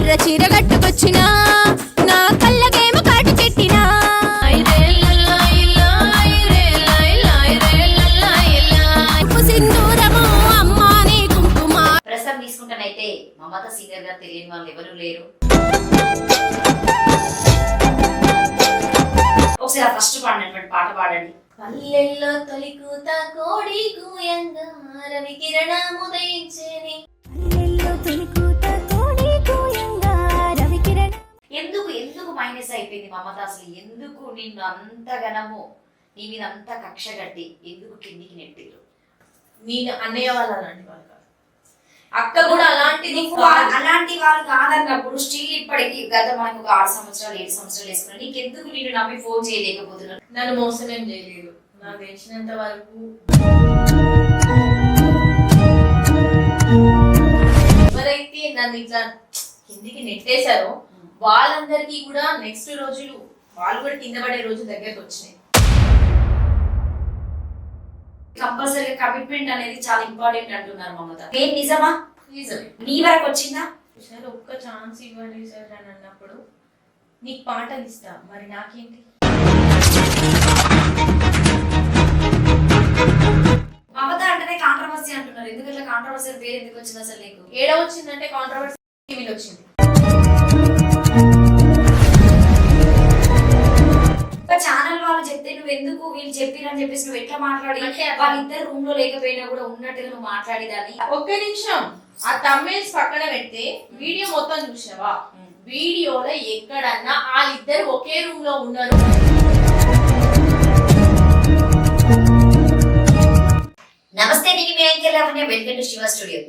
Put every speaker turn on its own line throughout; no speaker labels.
ఎర్ర చీర కట్టుకొచ్చినా నా కళ్ళకేమో కాటు పెట్టినా సింధూరము అమ్మానే కుంకుమ.
ప్రస్తుతం తీసుకుంటానైతే మమత సీనియర్ గారు తెలియని వాళ్ళు ఎవరు లేరు. ఒకసారి ఫస్ట్ పాడినటువంటి పాట పాడండి.
పల్లెల్లో తొలి కూత కోడి కూయంగా రవి కిరణం ఉదయించేది.
ఎందుకు ఎందుకు మైనస్ అయిపోయింది మమత? అసలు ఎందుకు నిన్ను అంతగనము నీ మీద అంత కక్ష కట్టి ఎందుకు కిందికి నెట్టిరు?
నేను అన్నయ్య వాళ్ళు అలాంటి వాళ్ళు కాదు, అక్క కూడా అలాంటిది
అలాంటి వాళ్ళు కాదన్నప్పుడు స్టిల్ ఇప్పటికి గత మనకు ఒక 6 సంవత్సరాలు 7 సంవత్సరాలు వేసుకున్నా నీకెందుకు నేను నమ్మి ఫోన్ చేయలేకపోతున్నాను?
నన్ను మోసం ఏం చేయలేదు. నాకు తెలిసినంత వరకు ఎవరైతే నన్ను ఇట్లా కిందికి నెట్టేశారో వాళ్ళందరికీ కూడా నెక్స్ట్ రోజులు వాళ్ళు కూడా కింద పడే రోజు దగ్గరకు వచ్చినాయి.
కంపల్సరీగా కమిట్మెంట్ అనేది చాలా ఇంపార్టెంట్ అంటున్నారు మమత. ఏం నిజమా?
నిజమే.
నీ వరకు వచ్చిందా?
సార్ ఒక్క ఛాన్స్ ఇవ్వండి సార్ అని అన్నప్పుడు నీకు పాటలు ఇస్తా, మరి నాకేంటి?
మమత అంటేనే కాంట్రవర్సీ అంటున్నారు. ఎందుకంటే కాంట్రవర్సీ పేరు ఎందుకు వచ్చింది అసలు నీకు?
ఏడ వచ్చిందంటే కాంట్రవర్సీ టీవీలో వచ్చింది.
ఛానల్ వాళ్ళు చెప్తే నువ్వు ఎందుకు వీళ్ళు చెప్పిరని చెప్పేసి నువ్వు ఎట్లా మాట్లాడి వాళ్ళిద్దరు రూమ్ లో లేకపోయినా కూడా ఉన్నట్టుగా నువ్వు మాట్లాడేదాన్ని.
ఒక్క నిమిషం, ఆ తమిళ్ పక్కన పెడితే వీడియో మొత్తం చూసావా? వీడియోలో ఎక్కడన్నా వాళ్ళిద్దరు ఒకే రూమ్ లో ఉన్నారు.
నమస్తే, నేను మీ anchor Lavanya. Welcome to Shiva studio.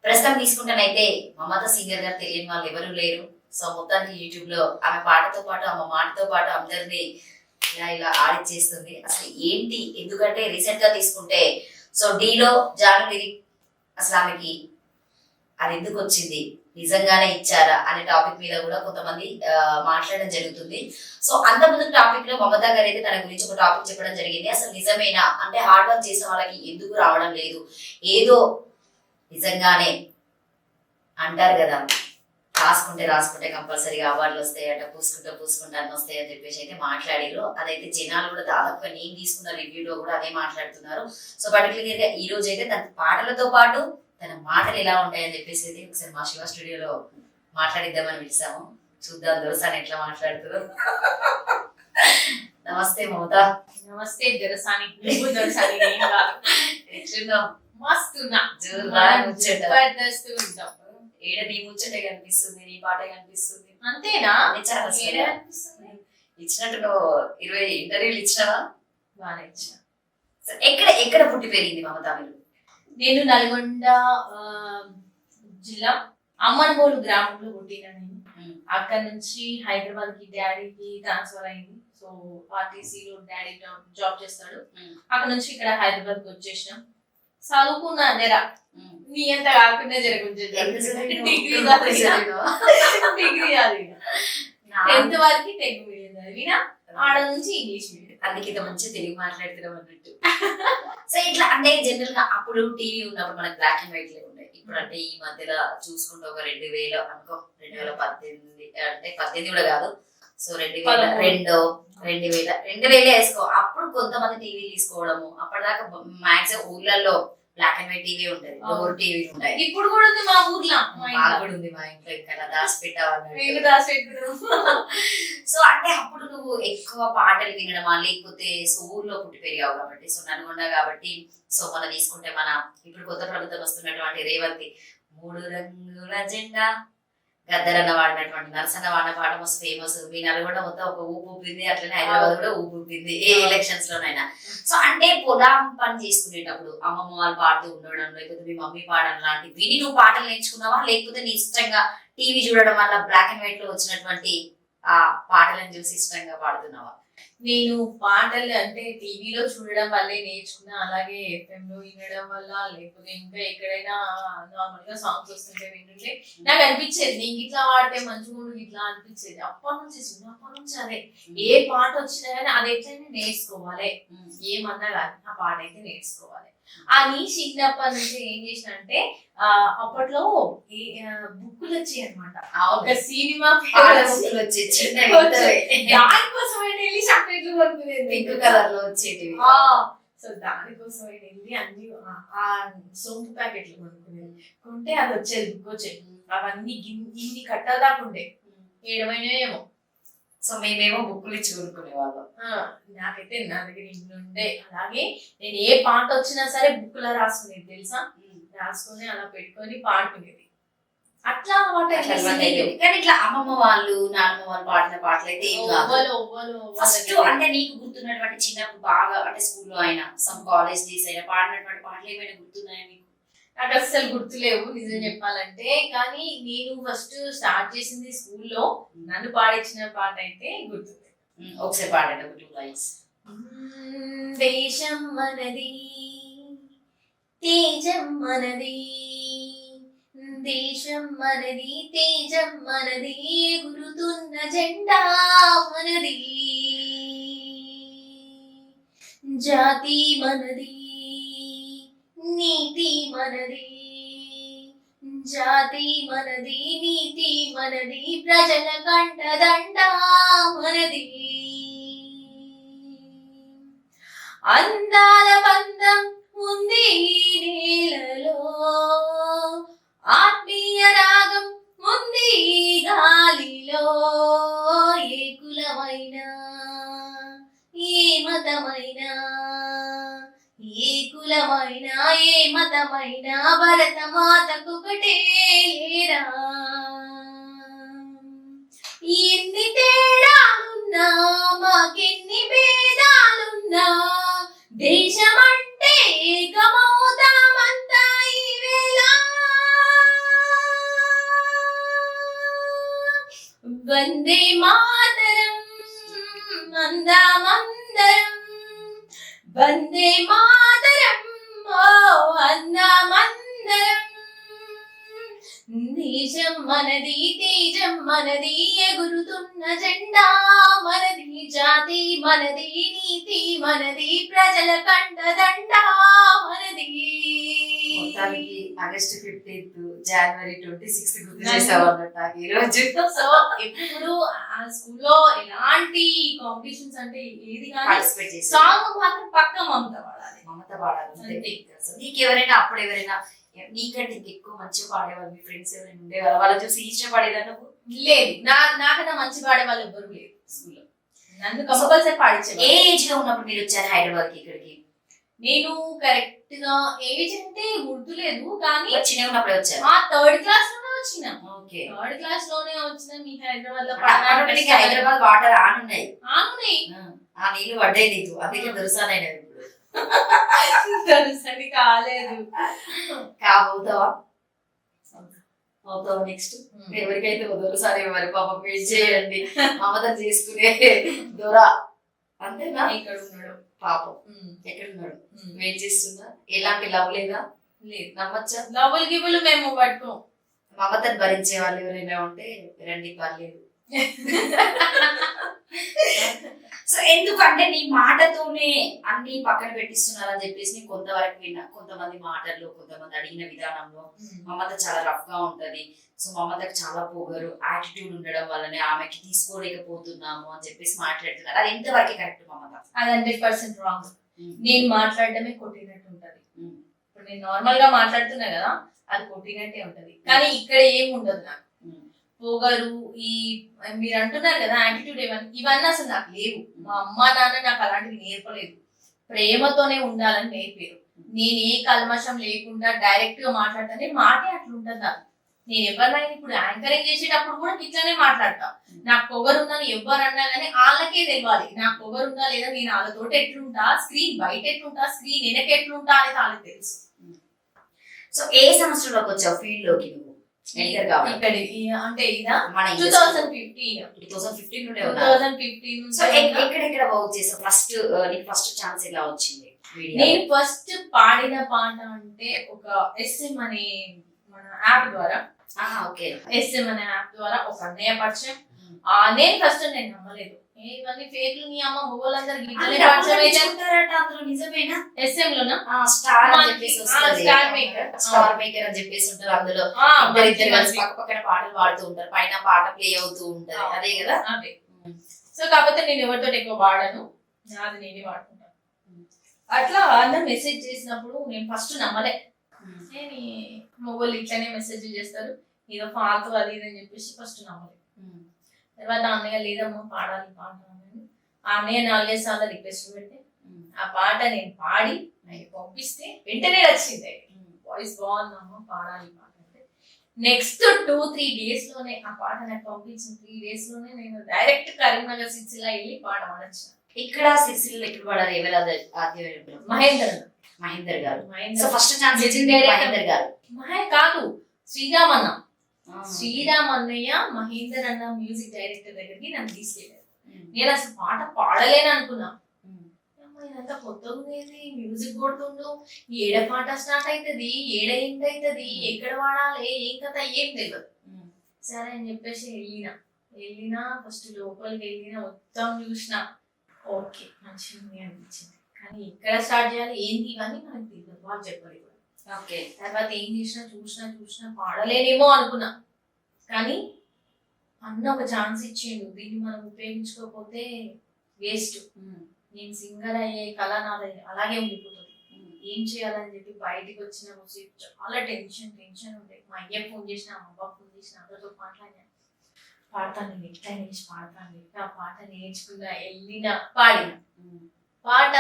ప్రస్తుతం తీసుకుంటానైతే మమత సీనియర్ గారు తెలియని వాళ్ళు ఎవరు లేరు. సో మొత్తానికి యూట్యూబ్ లో ఆమె పాటతో పాటు ఆమె మాటతో పాటు అందరినీ ఇలా ఆడిచ్చేస్తుంది. అసలు ఏంటి? ఎందుకంటే రీసెంట్ గా తీసుకుంటే సో డీలో జానుగిరి అసలు ఆమెకి అది ఎందుకు వచ్చింది, నిజంగానే ఇచ్చారా అనే టాపిక్ మీద కూడా కొంతమంది మాట్లాడడం జరుగుతుంది. సో అంత ముందు టాపిక్ లో మమత గారు అయితే తన గురించి ఒక టాపిక్ చెప్పడం జరిగింది. అసలు నిజమేనా అంటే హార్డ్ వర్క్ చేసిన వాళ్ళకి ఎందుకు రావడం లేదు, ఏదో నిజంగానే అంటారు కదా రాసుకుంటే కంపల్సరీగా అవార్డులు వస్తాయట, పూసుకుంటే అన్ని వస్తాయి అని చెప్పేసి అయితే మాట్లాడారు. అదైతే జనాలు కూడా దాదాపుగా నేను తీసుకున్న రివ్యూలో కూడా అదే మాట్లాడుతున్నారు. సో పర్టికులర్ గా ఈ రోజు అయితే తన పాటలతో పాటు తన మాటలు ఎలా ఉంటాయని చెప్పేసి అయితే ఒకసారి మా శివ స్టూడియోలో మాట్లాడిద్దామని పిలిచాము. చూద్దాం దొరసాని ఎట్లా మాట్లాడుతుందో. నమస్తే మమత.
నమస్తే దొరసాని. నువ్వు దొరసాని
ఎట్లున్నావు?
మస్తున్నా,
జబర్దస్త్ ఉంటాం. ఏడ నీ ముచ్చటే కనిపిస్తుంది, నీ పాటే కనిపిస్తుంది.
అంతేనా?
ఇచ్చినట్టు నువ్వు 20 ఇంటర్వ్యూలు ఇచ్చినావా?
బాగా ఇచ్చిన.
ఎక్కడ పుట్టి పెరిగింది మమత మీరు?
నేను నల్గొండ జిల్లా అమ్మనబోలు గ్రామంలో పుట్టిన. నేను అక్కడ నుంచి హైదరాబాద్ కి డాడీకి ట్రాన్స్ఫర్ అయింది. సో ఆర్టీసీలో డాడీ జాబ్ చేస్తాడు. అక్కడ నుంచి ఇక్కడ హైదరాబాద్ కి వచ్చేసినాం. చదువుకున్నా జరా నీ ఎంత కాకుండా జరగదు. డిగ్రీ అది 10th వరకు తెలుగు మీడియం చదివినా, ఆడ నుంచి ఇంగ్లీష్ మీడియం.
అందుకే ఇంత మంచి తెలుగు మాట్లాడుతున్నాం అన్నట్టు. సో ఇట్లా అంటే జనరల్ గా అప్పుడు టీవీ ఉన్నప్పుడు మనకి బ్లాక్ అండ్ వైట్ లే ఉంటాయి. ఇప్పుడు అంటే ఈ మధ్యలో చూసుకుంటే ఒక 2000 అనుకో, 2018 అంటే 18 కూడా కాదు. సో 2000 వేసుకో. అప్పుడు కొంతమంది టీవీ తీసుకోవడము, అప్పటిదాకా మాక్సిమం ఊర్లలో బ్లాక్ అండ్ వైట్ టీవీ ఉంటది, డోర్ టీవీ ఉంటాయి.
ఇప్పుడు కూడా ఉంది మా ఊర్లో,
కూడా ఉంది మా ఇంట్లో. ఇంకా దాచి పెట్టావన్నట్టు. సో అంటే అప్పుడు నువ్వు ఎక్కువ పాటలు వినడమా, లేకపోతే సో ఊర్లో పుట్టి పెరిగావు కాబట్టి, సో నల్గొండ కాబట్టి. సో మనం తీసుకుంటే మన ఇప్పుడు కొత్త ప్రభుత్వం వస్తున్నటువంటి రేవంత్ 3 రంగుల జెండా గద్దరన్న వాడినటువంటి నరసన్న వాడిన పాట మస్తు ఫేమస్. మీ నల్గొండ మొత్తం ఒక ఊపు ఊపింది, అట్లనే హైదరాబాద్ కూడా ఊపు ఊపింది ఏ ఎలక్షన్స్ లోనైనా. సో అంటే పొలం పని చేసుకునేటప్పుడు అమ్మమ్మ వాళ్ళు పాడుతూ ఉండడం, లేకపోతే మీ మమ్మీ పాడడం లాంటి విని నువ్వు పాటలు నేర్చుకున్నావా, లేకపోతే నీ ఇష్టంగా టీవీ చూడడం వల్ల బ్లాక్ అండ్ వైట్ లో వచ్చినటువంటి ఆ పాటలను చూసి ఇష్టంగా పాడుతున్నావా?
నేను పాటలు అంటే టీవీలో చూడడం వల్లే నేర్చుకున్నా, అలాగే FM లో వినడం వల్ల, లేకపోతే ఇంకా ఎక్కడైనా నార్మల్ గా సాంగ్స్ వస్తుంటే వింటుంటే నాకు అనిపించేది నేను ఇట్లా వాడితే మంచిగా ఇట్లా అనిపించేది. చిన్నప్పటి నుంచి అదే ఏ పాట వచ్చినా కానీ అది ఎట్లయినా నేర్చుకోవాలి, ఏమన్నా కానీ ఆ పాట అయితే నేర్చుకోవాలి. అని చిన్నప్పటి నుంచి ఏం చేసిన అంటే అప్పట్లో బుక్కులు వచ్చాయి అనమాట. ఒక సినిమా దానికోసం వెళ్ళి చాక్లెట్లు కొనుక్కునేది
పింక్ కలర్ లో వచ్చేటివి.
సో దానికోసం వెళ్ళి అన్ని ఆ సోంపు ప్యాకెట్లు కొనుక్కునేది. కొంటే అది వచ్చేది, బుక్ వచ్చేది. అవన్నీ ఇన్ని కట్టలు దాకా ఉండే, 7 ఏమో.
సో మేమేమో బుక్కులు ఇచ్చి కొనుక్కునే వాళ్ళం.
నాకైతే నా దగ్గర ఇన్ని ఉండే. అలాగే నేను ఏ పాట వచ్చినా సరే బుక్లో రాసుకునేది తెలుసా, రాసుకొని అలా పెట్టుకొని పాడుకునేది. అట్లా అన్నమాట.
కానీ ఇట్లా అమ్మమ్మ వాళ్ళు నాన్నమ్మ వాళ్ళు పాడిన పాటలు అయితే ఫస్ట్ అంటే నీకు గుర్తున్నటువంటి చిన్నప్పుడు బాగా అంటే స్కూల్లో అయినా సమ్ కాలేజ్ డేస్ అయినా పాడినటువంటి పాటలు ఏమైనా గుర్తున్నాయా నీకు?
నాకు అస్సలు గుర్తులేవు నిజం చెప్పాలంటే. కానీ నేను ఫస్ట్ స్టార్ట్ చేసింది స్కూల్లో నన్ను పాడించిన పాట అయితే గుర్తుంది.
ఒకసారి పాడండి, ఒక 2 lines.
దేశం మనది, తేజం మనది, దేశం మనది, తేజం మనది, ఎగురుతున్న జెండా మనది, జాతి మనది, నీతి మనది, జాతి మనది, నీతి మనది, ప్రజల కంటదండ మనది, అందాల బంధం ఉంది ఈ నేలలో, ఆత్మీయ రాగం ఉంది ఈ గాలిలో, ఏ కులమైనా ఏ మతమైనా, ఏ కులమైనా ఏ మతమైనా, భరత మాతకొకటే లేరా, ఎన్ని తేడాలున్నా మాకెన్ని భేదాలున్నా, దేశమంటే ఏకమవుతామంతా ఈ వేళ, వందే మాతరం అందామందరం, వందే మాతరం ఓ అందామందరం, దేశం మనది, తేజం మనది, ఎగురుతున్న జెండా మనది, జాతి మనది, నీతి మనది, ప్రజల కంటదండ మనది.
మొత్తానికి ఆగస్ట్ 15th జనవరి 26 గుర్తు చేసావన్నట్టు ఈ రోజు.
సో ఎప్పుడు ఆ స్కూల్లో ఎలాంటి కాంపిటీషన్స్ అంటే ఏది కానీ సాంగ్ మాత్రం పక్క మమత పాడాలి,
మమత పాడాలి. నీకు ఎవరైనా అప్పుడు ఎవరైనా నీకంటే ఇంకెక్కువ మంచిగా పాడేవాళ్ళు మీ ఫ్రెండ్స్ ఎవరైనా ఉండేవాళ్ళు, వాళ్ళ చూసి ఇష్టపడేదా నువ్వు?
లేదు, నాకన్నా మంచి పాడే వాళ్ళు ఎవ్వరు లేరు స్కూల్లో. నన్ను కంపల్సరీ పాడించారు.
ఏ ఏజ్ లో ఉన్నప్పుడు మీరు వచ్చారు హైదరాబాద్ కి ఇక్కడికి?
నేను కరెక్ట్ గా ఏజ్ అంటే గుర్తులేదు, కానీ
చిన్న ఉన్నప్పుడే వచ్చారు.
3rd క్లాస్ లోనే వచ్చిన.
ఓకే,
3rd క్లాస్ లోనే వచ్చిన. మీ హైదరాబాద్ లో
హైదరాబాద్ వాటర్ ఆనున్నాయి,
ఆనున్నాయి,
ఆ నీళ్లు పడ్డాయి నీకు, అందుకే దొరసానైనా ఇప్పుడు
దొరసని కాలేదు.
కాబోతావా? అవుతావా? నెక్స్ట్ ఎవరికైతే దొరసారి మరి పాపం వెయిట్ చేయండి, మమతం చేసుకునే దొర అంతేనా?
ఇక్కడ ఉన్నాడు
పాపం, ఎక్కడ ఉన్నాడు? వెయిట్ చేస్తున్నా. ఎలాంటి లవ్ లేదా?
లేదు.
నమ్మచ్చా?
లవ్వులు గివ్వులు మేము పట్టుకోం.
మమతను భరించే వాళ్ళు ఎవరైనా ఉంటే రండి, పర్లేదు. సో ఎందుకంటే నీ మాటతోనే అన్ని పక్కన పెట్టిస్తున్నారని చెప్పేసి నేను కొంతవరకు విన్నా. కొంతమంది మాటల్లో, కొంతమంది అడిగిన విధానంలో మమత చాలా రఫ్ గా ఉంటది. సో మమతకు చాలా పొగరు, యాటిట్యూడ్ ఉండడం వల్లనే ఆమెకి తీసుకోలేకపోతున్నాము అని చెప్పేసి మాట్లాడుతున్నారు. అది ఎంతవరకు కరెక్ట్ మమత?
అది 100% రాంగ్. నేను మాట్లాడటమే కొట్టినట్టు ఉంటది. ఇప్పుడు నేను నార్మల్ గా మాట్లాడుతున్నా కదా, అది కొట్టినట్టే ఉంటది. కానీ ఇక్కడ ఏం ఉండదు. నాకు పొగరు, ఈ మీరు అంటున్నారు కదా యాటిట్యూడ్, ఇవన్నీ అసలు నాకు లేవు. మా అమ్మ నాన్న నాకు అలాంటివి నేర్పలేదు. ప్రేమతోనే ఉండాలని నేర్పారు. నేను ఏ కల్మషం లేకుండా డైరెక్ట్ గా మాట్లాడతానే మాటే అట్లుంటది నాకు. నేను ఎవరినైనా ఇప్పుడు యాంకరింగ్ చేసేటప్పుడు కూడా ఇట్లానే మాట్లాడతా. నాకు పొగరుందని ఎవరన్నా కానీ వాళ్ళకే తెలియాలి నాకు పొగరుందా లేదా, నేను వాళ్ళతోటి ఎట్లుంటా, స్క్రీన్ బయట ఎట్లుంటా, స్క్రీన్ వెనక ఎట్లుంటా అనేది వాళ్ళకి తెలుసు.
సో ఏ సంవత్సరంలోకి వచ్చావు ఫీల్డ్ లోకి నువ్వు?
ఇక్కడ అంటే ఇదా 2015
ఎక్కడెక్కడ వర్క్ చేసావు? ఫస్ట్ ఛాన్స్ ఎలా వచ్చింది?
నేను ఫస్ట్ పాడిన పాట అంటే ఒక SM అనే మన యాప్ ద్వారా, SM అనే యాప్ ద్వారా ఒక అన్నయ్య పరిచయం. నేను ఫస్ట్ నేను నమ్మలేదు, ఇవన్నీ ఫేక్లు నీ అమ్మ మొగోళ్ళందరూ
అంటే
గిట్లనే
డబ్బులు
పరిచయం అయితే
కట్టించుకుంటారట, అందులో నిజమేనా?
SM లోనా
స్టార్ అని చెప్పేసి వస్తుంది,
స్టార్ మేకర్
స్టార్ మేకర్ అని చెప్పేసి ఉంటారు. అందులో ఇద్దరు కలిసి పక్క పక్కన పాటలు పాడుతూ ఉంటారు, పైన పాట ప్లే అవుతూ ఉంటది, అదే కదా?
అదే. సో కాకపోతే నేను ఎవరితో ఎక్కువ వాడను, నాది నేనే వాడుకుంటాను. అట్లా అందరు మెసేజ్ చేసినప్పుడు నేను ఫస్ట్ నమ్మలే, నేను మొగోళ్ళు ఇట్లనే మెసేజ్ చేస్తారు ఏదో ఫాల్తు అది ఇది అని చెప్పేసి ఫస్ట్ నమ్మలే. తర్వాత అన్నయ్య లేదమ్మా పాడాలి పాట అని ఆ అన్నయ్య 4 సార్లు రిక్వెస్ట్ పెడితే ఆ పాట నేను పాడి ఆయన పంపిస్తే వెంటనే వచ్చింది, వాయిస్ బాగుందమ్మా పాడాలి పాట అంటే. నెక్స్ట్ 2-3 days లోనే ఆ పాట నాకు పంపించిన 3 days లోనే నేను డైరెక్ట్ కరీంనగర్ సిరిసిల్ల వెళ్ళి పాట పాడొచ్చు.
ఇక్కడ సిరిసిల్ల ఎక్కడ పాడారు? ఎవరు ఆధ్వర్యంలో? మహేందర్ గారు. సో ఫస్ట్ ఛాన్స్ ఇచ్చింది మహేందర్ గారు.
కాదు, శ్రీరామన్న. శ్రీరామన్నయ్య మహేందర్ అన్న మ్యూజిక్ డైరెక్టర్ దగ్గరికి నన్ను తీసుకెళ్ళారు. నేను అసలు పాట పాడలేను అనుకున్నా, ఇదంతా కొత్తగా ఉండేది, మ్యూజిక్ కొడుతుండు, ఏడ పాట స్టార్ట్ అవుతుంది, ఏడ ఎండ్ అవుతుంది, ఎక్కడ వాడాలి, ఏం కథ ఏం తెలియదు. సరే అని చెప్పేసి వెళ్ళినా ఫస్ట్ లోపలికి వెళ్ళినా మొత్తం చూసిన, ఓకే మంచిగా ఉంది అనిపించింది. కానీ ఎక్కడ స్టార్ట్ చేయాలి ఏంటి ఇవన్నీ మనకు తెలియదు, వాళ్ళు చెప్పలేదు.
ఓకే.
తర్వాత ఏం చూసినా పాడలేనేమో అనుకున్నా. కానీ అన్న ఒక ఛాన్స్ ఇచ్చిండు, దీన్ని మనం ఉపయోగించుకోకపోతే వేస్ట్, నేను సింగర్ అయ్యే కళ నాది అలాగే ఉండిపోతుంది, ఏం చేయాలని చెప్పి బయటికి వచ్చిన రోజు చాలా టెన్షన్ ఉండే. మా అయ్య ఫోన్ చేసిన, మా అబ్బా ఫోన్ చేసిన, అందరితో మాట్లాడినా, పాడతాను నేను ఎట్లా నేర్చి పాడతాను ఎట్లా పాట నేర్చుకున్నా, వెళ్ళిన పాడిన పాట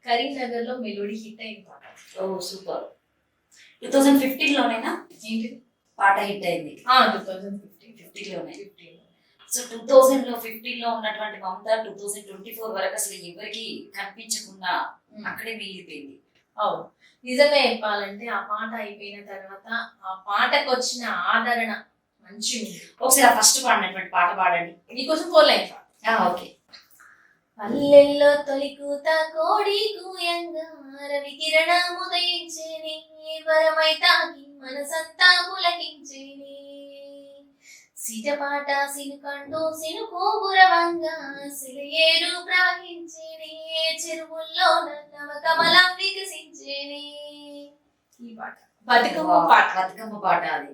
కరీంనగర్ లో మెలోడీ హిట్ అయింది పాట.
ఓ సూపర్. 2015 లోనేనా
ఏంటి
పాట హిట్ అయింది?
2015
లోనే. సో 2015 లో ఉన్నటువంటి మమత 2024 వరకు అసలు ఎవరికి కనిపించకుండా అక్కడే మిగిలిపోయింది.
అవును, నిజంగా చెప్పాలంటే ఆ పాట అయిపోయిన తర్వాత ఆ పాటకు వచ్చిన ఆదరణ మంచిగా ఉంది.
ఒకసారి ఫస్ట్ పాడినటువంటి పాట పాడండి,
నీకోసం 4 lines.
ఓకే.
పల్లెల్లో తొలి కూత కోడి కూయంగా రవి కిరణం ఉదయించేని, వరమై తాకి మనసంతా పులకించేని, సిటపాట సినుకంటూ సినుకు గురవంగా సిలయేరు ప్రవహించేని, చెరువుల్లో నవ కమలం వికసించేని. ఈ పాట
బతుకమ్మ పాట అది.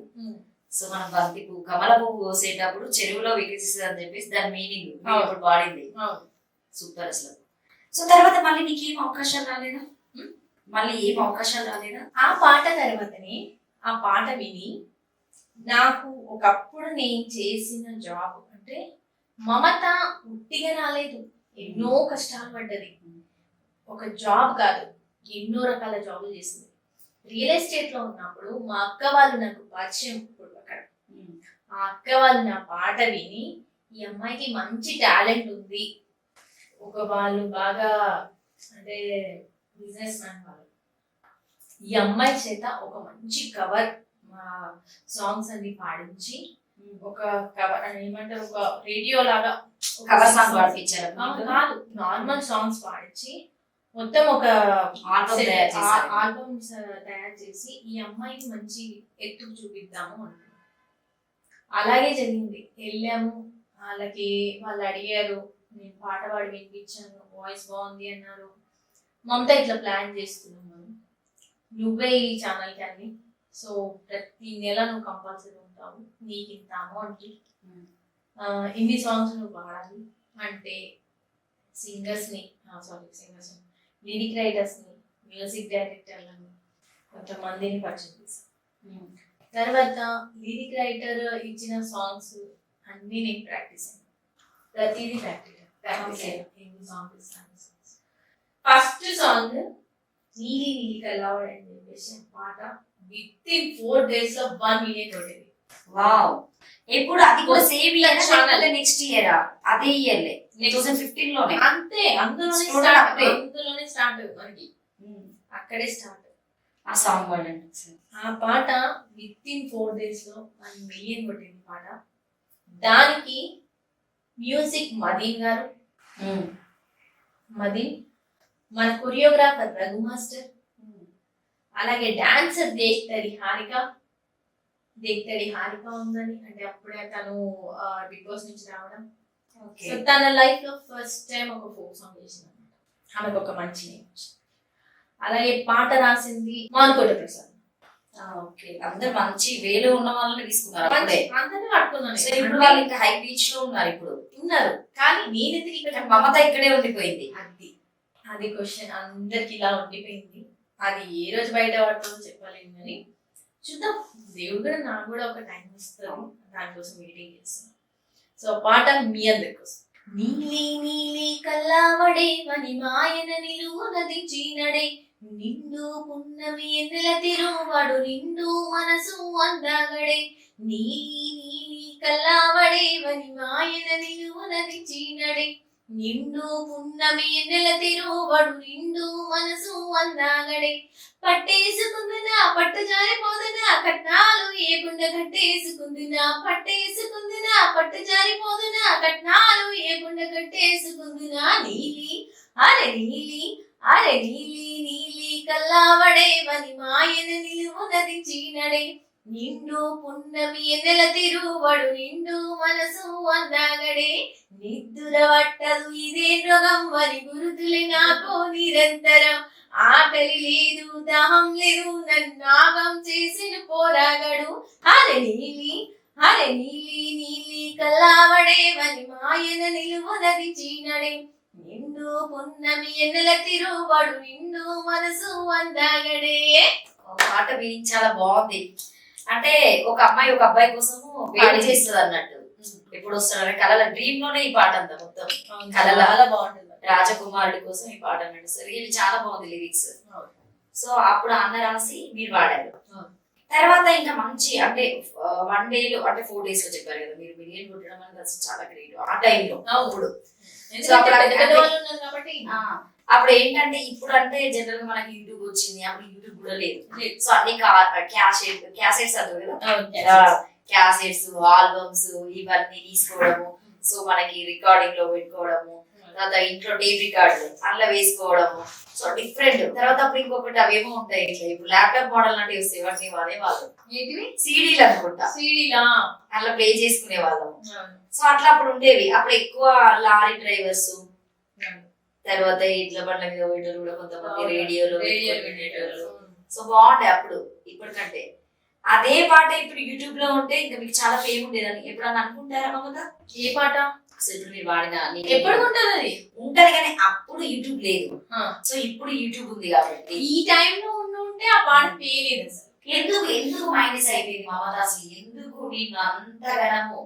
సో మనం బంతి పువ్వు కమల పువ్వు కోసేటప్పుడు చెరువులో వికసిస్తుంది అని చెప్పేసి దాని మీనింగ్ ఇప్పుడు పాడింది. సూపర్ అసలు. సో తర్వాత మళ్ళీ నీకు ఏం అవకాశాలు రాలేదా?
ఆ పాట తర్వాతనే ఆ పాట విని నాకు ఒకప్పుడు నేను చేసిన జాబ్ అంటే మమత ఉట్టిగా రాలేదు, ఎన్నో కష్టాలు పడ్డది. ఒక జాబ్ కాదు, ఎన్నో రకాల జాబులు చేసింది. రియల్ ఎస్టేట్ లో ఉన్నప్పుడు మా అక్క వాళ్ళు నాకు పరిచయం అక్కడ. ఆ అక్క వాళ్ళు నా పాట విని ఈ అమ్మాయికి మంచి టాలెంట్ ఉంది, ఒక వాళ్ళు బాగా అంటే బిజినెస్ మ్యాన్ వాళ్ళు, ఈ అమ్మాయి చేత ఒక మంచి కవర్ సాంగ్స్ అన్ని పాడించి ఒక కవర్ ఏమంటారు ఒక రేడియో లాగా
కవర్ సాంగ్ పాడించారు
కాదు, నార్మల్ సాంగ్స్ పాడించి మొత్తం ఒక ఆల్బమ్స్ తయారు చేసి ఈ అమ్మాయిని మంచి ఎత్తుకు చూపిద్దాము అనుకున్నాం. అలాగే జరిగింది. వెళ్ళాము, వాళ్ళు అడిగారు, నేను పాట పాడి వినిపించాను, వాయిస్ బాగుంది అన్నారు. మమత ఇట్లా ప్లాన్ చేస్తున్నాము, నువ్వే ఈ ఛానల్కి అన్ని, సో ప్రతి నెల నువ్వు కంపల్సరీ ఉంటావు, నీకు ఇంత అమౌంట్, ఇన్ని సాంగ్స్ నువ్వు పాడాలి అంటే సింగర్స్ని లిరిక్ రైటర్స్ని, మ్యూజిక్ డైరెక్టర్లను కొంతమందిని పరిచయం చేశాను. తర్వాత లిరిక్ రైటర్ ఇచ్చిన సాంగ్స్ అన్నీ నేను ప్రాక్టీస్ అయ్యాను, ప్రతిదీ ప్రాక్టీస్ అయ్యాను. ఫస్ట్ సాంగ్ నీలి నీలి కలవాడు అని చెప్పేసి పాట విత్ 4 days లో 1 million కొట్టింది.
వావ్. ఎప్పుడు అది కూడా same year channel next year అదే ఇయర్ 2015 లోనే
అంతే, అందులోనే స్టార్ట్ మనకి, అక్కడే స్టార్ట్
ఆ సాంగ్ పాడండి.
ఆ పాట విత్ 4 days లో 1 million కొట్టింది పాట. దానికి మ్యూజిక్ మదీన్ గారు, మదీన్ మన కొరియోగ్రాఫర్ రఘు మాస్టర్, అలాగే డాన్సర్ దేక్తడి హారిక ఉందని, అంటే అప్పుడే తను బిగ్ బాస్ నుంచి రావడం.
ఓకే
సో తన లైఫ్ లో ఫస్ట్ టైం ఒక ఫోక్ సాంగ్ చేసింది అనమాట. ఆమెకు ఒక మంచి నేమ్ వచ్చింది. అలాగే పాట రాసింది మానుకోట ప్రసాద్.
ఓకే అందరు మంచి వేలో ఉన్న వాళ్ళని తీసుకున్నారు అప్పుడే.
అందరినీ పట్టుకున్నాను.
సో ఇప్పుడు వాళ్ళు ఇంకా హై బీచ్ లో ఉన్నారు ఇప్పుడు.
ఉన్నారు కానీ నేనెందుకు ఇక్కడ
మమత ఇక్కడే ఉండిపోయింది.
అది క్వశ్చన్ అందరికి ఇలా ఉండిపోయింది. అది ఏ రోజు బయట పడుతుందో చెప్పలేము కానీ చూద్దాం. దేవుడు కూడా నాకు కూడా ఒక టైం ఇస్తాను, దానికోసం వెయిటింగ్ చేస్తున్నాను. సో పాట మీ అందరి కోసం. నీలి నీలి కల్లావడే మని మాయన నిలువు నది చీనడే నిండు పున్నమి ఎన్నెల తిరువాడు నిండు మనసు అందాగడే నీలి నీలి కల్లావడే మని మాయన నిలువు నది చీనడే నిండు పున్నమి ఎన్నెల తిరువాడు నిండు మనసు అందాగడే పట్టేసుకుందునా పట్టు జారిపోదునా కట్నాలు ఏకుండా కట్టేసుకుందునా పట్టేసుకుందునా పట్టు జారిపోదునా కట్నాలు ఏకుండా కట్టేసుకుందునా నీలి అరే నీలి అరే నీలి నీలి కల్లావడే వని మాయన నిలువునది చీనడే నిండు పున్నమి ఎన్నెల తిరువడు నిండు మనసు అందాగడే నిద్దుర పట్టదు ఇదే రోగం వని గురుతులే నాకు నిరంతరం ఆకలి లేదు దాహం లేదు నన్నాగం చేసిన పోరాగడు అరే నీలి నీలి కల్లావడే వని మాయన నిలువనది చీనడే నిండు పున్నమి ఎన్నెల తిరువడు నిండు మనసు అందాగడే.
పాట మీనింగ్ చాలా బాగుంది. అంటే ఒక అమ్మాయి ఒక అబ్బాయి కోసము వేడి చేస్తుంది అన్నట్టు. ఎప్పుడు వస్తున్నాడు కళల డ్రీమ్ లోనే ఈ పాట అంతా మొత్తం కళల
బాగుంటుంది.
రాజకుమారుడి కోసం ఈ పాట అన్నట్టు. సరే ఇది చాలా బాగుంది లిరిక్స్. సో అప్పుడు అన్న రాసి మీరు వాడారు. తర్వాత ఇంకా మంచి అంటే 1 day లో అంటే 4 days లో చెప్పారు కదా మీరు మిలియన్ కొట్టడం అనేది అసలు చాలా గ్రేట్ ఆ టైంలో. అప్పుడు అప్పుడు ఏంటంటే ఇప్పుడు అంటే జనరల్ గా మనకి యూట్యూబ్ వచ్చింది, అప్పుడు యూట్యూబ్ కూడా లేదు. సో అన్ని క్యాసెట్స్ అంటారు కదా, క్యాసెట్స్ ఆల్బమ్స్ ఇవన్నీ తీసుకోవడము. సో మనకి రికార్డింగ్ లో పెట్టుకోవడము, తర్వాత ఇంట్లో టేప్ రికార్డు అందులో వేసుకోవడము. So different. తర్వాత అప్పుడు ఇంకొకటి అవేమో ఉంటాయి ఇట్లా ఇప్పుడు ల్యాప్టాప్ మోడల్ లాంటివి వస్తాయి, వాటిని వాడేవాళ్ళు ఏంటివి సీడీలు అనుకుంటా, అట్లా ప్లే చేసుకునే వాళ్ళము. సో అట్లా అప్పుడు ఉండేవి. అప్పుడు ఎక్కువ లారీ డ్రైవర్స్, తర్వాత ఇట్ల బండ్ల మీద పోయేటోళ్ళు కూడా కొంతమంది రేడియోలో వినేటోళ్ళు. సో బాగుండే అప్పుడు ఇప్పటికంటే. అదే పాట ఇప్పుడు యూట్యూబ్ లో ఉంటే ఇంకా మీకు చాలా ఫేమ్ ఉండేదని ఎప్పుడన్నా అనుకుంటారా మమత?
ఏ పాట
అసలు ఇప్పుడు మీరు వాడిన
ఎప్పుడు ఉంటది
ఉంటది కానీ అప్పుడు యూట్యూబ్ లేదు. సో ఇప్పుడు యూట్యూబ్ ఉంది కాబట్టి
ఈ టైంలో ఉంటే ఆ పాట పేలేదు.
ఎందుకు మైనస్ అయిపోయింది మమత? అసలు ఎందుకు నేను అంతగనము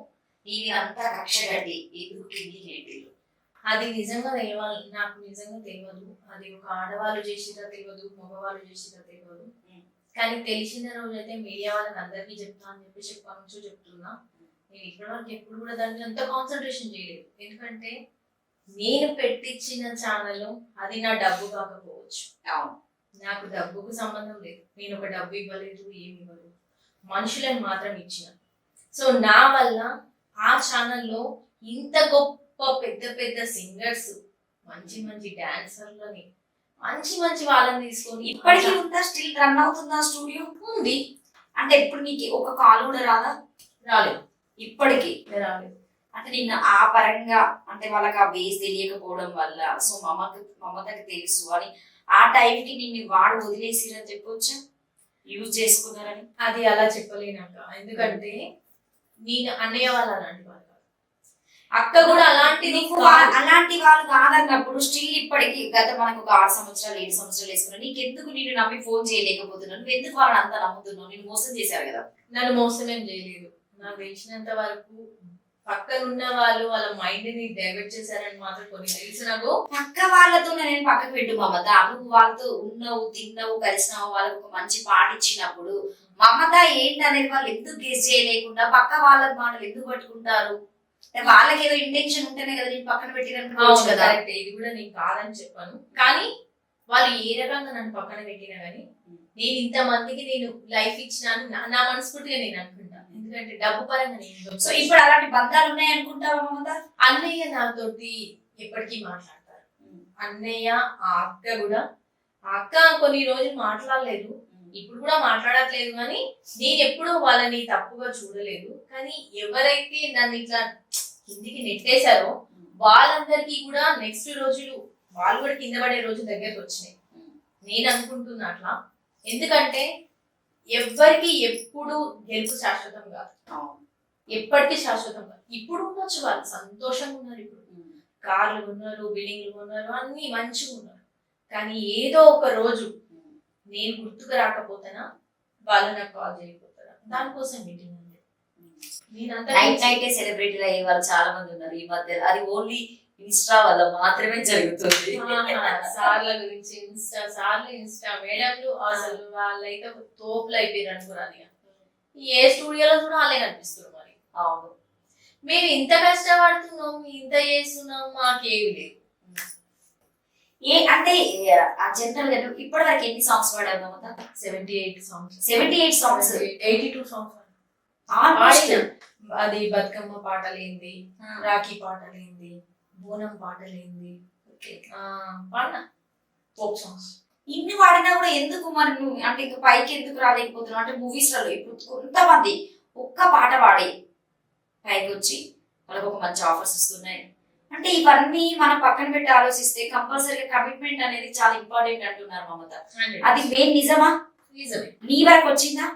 నీవి అంత కక్ష కట్టి ఎందుకు కిందికి?
అది నిజంగా తెలియాలి, నాకు నిజంగా తెలియదు. అది ఒక ఆడవాళ్ళు చేసినా తెలియదు, మగవాళ్ళు చేసినా తెలియదు. కానీ తెలిసిన రోజైతే మీడియా వాళ్ళకి అందరికీ చెప్తా అని చెప్పి చెప్పాను నుంచి చెప్తున్నా. నేను ఇప్పటివరకు ఎప్పుడు కూడా దాన్ని అంత కాన్సన్ట్రేషన్ చేయలేదు. ఎందుకంటే నేను పెట్టించిన ఛానల్ అది నా డబ్బు కాకపోవచ్చు, నాకు డబ్బుకు సంబంధం లేదు. నేను ఒక డబ్బు ఇవ్వలేదు, ఏమి ఇవ్వలేదు, మనుషులను మాత్రం ఇచ్చిన. సో నా వల్ల ఆ ఛానల్లో ఇంత గొప్ప పెద్ద పెద్ద సింగర్స్, మంచి మంచి డాన్సర్లని, మంచి మంచి వాళ్ళని తీసుకొని
ఇప్పటికీ ఉందా? స్టిల్ రన్ అవుతుందా? స్టూడియో
ఉంది.
అంటే ఇప్పుడు నీకు ఒక కాల్ కూడా రాదా?
రాలేదు,
ఇప్పటికీ
రాలేదు.
అంటే నిన్న ఆ పరంగా అంటే వాళ్ళకి ఆ బేస్ తెలియకపోవడం వల్ల సో మమతకి తెలుసు అని ఆ టైంకి నిన్ను వాడు వదిలేసిరని చెప్పొచ్చా? యూజ్ చేసుకున్నారని?
అది అలా చెప్పలేనాక, ఎందుకంటే నేను అన్నయ్య వాళ్ళు అలాంటి వాళ్ళు, అక్క కూడా అలాంటిది
అలాంటి వాళ్ళు కాదన్నప్పుడు స్టిల్ ఇప్పటికి గత మనకు ఒక 6 సంవత్సరాలు 7 సంవత్సరాలు వేసుకున్నా నీకెందుకు నేను నమ్మి ఫోన్ చేయలేకపోతున్నాను? నువ్వు ఎందుకు వాళ్ళని అంత నమ్ముతున్నావు? నేను మోసం చేశారు కదా.
నన్ను మోసం ఏం చేయలేదు. నాకు తెలిసినంత వరకు పక్కన ఉన్న వాళ్ళు వాళ్ళ మైండ్ ని డైవర్ట్ చేశారని మాత్రం కొన్ని తెలుసు నాకు.
పక్క వాళ్ళతో నేను పక్కకు పెట్టు మమత. నువ్వు వాళ్ళతో ఉన్నావు, తిన్నావు, కలిసినావు, వాళ్ళకు ఒక మంచి పాట ఇచ్చినప్పుడు మమత ఏంటి అనేది వాళ్ళు ఎందుకు గెస్ చేయలేకుండా పక్క వాళ్ళ మాటలు ఎందుకు పట్టుకుంటారు? వాళ్ళకి ఏదో ఇంటెన్షన్ ఉంటేనే కదా నేను పక్కన పెట్టిరనుకోవచ్చు కదా.
ఇది కూడా నేను కాదని చెప్పాను, కానీ వాళ్ళు ఏ రకంగా నన్ను పక్కన పెట్టినా గానీ నేను ఇంతమందికి నేను లైఫ్ ఇచ్చినాను నా మనస్ఫూర్తిగా నేను అనుకుంటా. ఎందుకంటే డబ్బు పరంగా నేను.
సో ఇప్పుడు అలాంటి బంధాలు ఉన్నాయి అనుకుంటావా మమత?
అన్నయ్య నాతోటి ఎప్పటికీ మాట్లాడతారు. అన్నయ్య ఆ అక్క కూడా, ఆ అక్క కొన్ని రోజులు మాట్లాడలేదు, ఇప్పుడు కూడా మాట్లాడట్లేదు. కానీ నేను ఎప్పుడు వాళ్ళని తప్పుగా చూడలేదు. కానీ ఎవరైతే నన్ను ఇట్లా కిందికి నెట్టేశారో వాళ్ళందరికీ కూడా నెక్స్ట్ రోజులు వాళ్ళు కూడా కింద పడే రోజు దగ్గరకు వచ్చినాయి. నేను అనుకుంటున్నా అట్లా. ఎందుకంటే ఎవ్వరికి ఎప్పుడు గెలుపు శాశ్వతం కాదు, ఎప్పటికీ శాశ్వతం కాదు. ఇప్పుడు ఉండొచ్చు, వాళ్ళు సంతోషంగా ఉన్నారు, ఇప్పుడు కార్లు ఉన్నారు, బిల్డింగ్లు ఉన్నారు, అన్ని మంచిగా ఉన్నారు. కానీ ఏదో ఒక రోజు నేను గుర్తుకు రాకపోతేనా వాళ్ళు నాకు కాల్ చేయకపోతారా, దానికోసం మీటింగ్ ఉంది.
నైట్ నైటే సెలబ్రిటీలు అయ్యే వాళ్ళు చాలా మంది ఉన్నారు ఈ మధ్య. అది ఓన్లీ ఇన్స్టా వల్ల మాత్రమే జరుగుతుంది.
సార్ల గురించి ఇన్స్టా మేడంలు అసలు వాళ్ళైతే తోపులు అయిపోయారు అనుకున్నాను. ఏ స్టూడియోలో కూడా వాళ్ళే కనిపిస్తున్నారు. మరి
అవును,
మేము ఇంత కష్టపడుతున్నాం, ఇంత చేస్తున్నాం, మాకేమి లేదు.
అంటే జనరల్ గా ఇప్పటి వరకు ఎన్ని సాంగ్స్ పాడారు మమత?
78 సాంగ్స్.
78 సాంగ్స్,
82 సాంగ్స్ అది బతుకమ్మ పాటలేంది, రాఖీ పాటలేంది, బోనం పాటలేంది, పాడిన ఫోక్ సాంగ్స్.
ఇన్ని పాడినా కూడా ఎందుకు మరి నువ్వు అంటే ఇంకా పైకి ఎందుకు రాలేకపోతున్నావు? అంటే మూవీస్ లలో ఇప్పుడు కొంతమంది ఒక్క పాట పాడి పైకి వచ్చి వాళ్ళకి ఒక మంచి ఆఫర్స్ వస్తున్నాయి. అంటే ఇవన్నీ మనం పక్కన పెట్టి ఆలోచిస్తే కంపల్సరీగా కమిట్మెంట్ అనేది చాలా ఇంపార్టెంట్ అంటున్నారు మమత. అది మెయిన్ నిజమా?
నిజమే.
నీ వరకు వచ్చిందా?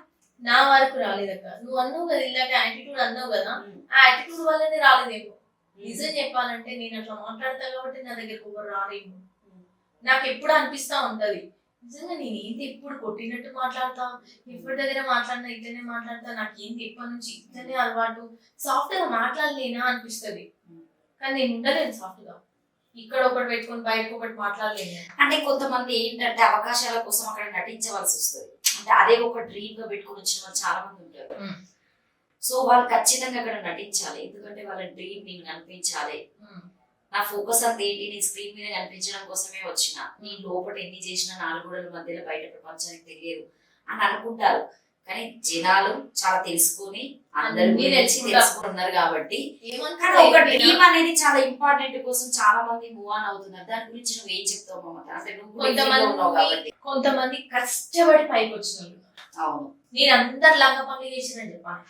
నా వరకు రాలేదక్క. నువ్వు అన్నావు కదా ఇలాగ యాటిట్యూడ్ అన్నావు కదా, ఆ యాటిట్యూడ్ వల్లనే రాలేదేమో. నిజం చెప్పాలంటే నేను అట్లా మాట్లాడతా కాబట్టి నా దగ్గరకు ఎవరు రాలేము. నాకు ఎప్పుడు అనిపిస్తా ఉంటది నిజంగా నేను ఏంటి ఎప్పుడు కొట్టినట్టు మాట్లాడతా, ఎప్పుడు దగ్గర మాట్లాడినా ఇట్లనే మాట్లాడతా, నాకు ఏంటి ఎప్పటి నుంచి ఇట్లనే అలవాటు, సాఫ్ట్ గా మాట్లాడలేనా అనిపిస్తుంది. కానీ నేను ఉండలేను సాఫ్ట్ గా. ఇక్కడ ఒకటి పెట్టుకుని బయటకు ఒకటి మాట్లాడలేను.
అంటే కొంతమంది ఏంటంటే అవకాశాల కోసం అక్కడ నటించవలసి వస్తుంది. అంటే అదే ఒక డ్రీమ్ గా పెట్టుకుని వచ్చిన వాళ్ళు చాలా మంది ఉంటారు. సో వాళ్ళు ఖచ్చితంగా అక్కడ నటించాలి, ఎందుకంటే వాళ్ళ డ్రీమ్ నేను కనిపించాలి. నా ఫోకస్ అంతా ఏంటి, నేను స్క్రీన్ మీద కనిపించడం కోసమే వచ్చిన. నేను లోపల ఎన్ని చేసినా 4 గోడల మధ్యలో బయట ప్రపంచానికి తెలియదు అని అనుకుంటారు. కానీ జనాలు చాలా తెలుసుకొని అందరికీ తెలుసుకున్నారు కాబట్టి ఒక డ్రీమ్ అనేది చాలా ఇంపార్టెంట్ కోసం చాలా మంది మూవ్ ఆన్ అవుతున్నారు. దాని గురించి నువ్వు ఏం చెప్తావు మమత? అంటే నువ్వు
కొంతమంది కష్టపడి పైకి వచ్చిన.
అవును,
నేను అందరు లాగా పనులు చేసినని చెప్పాను.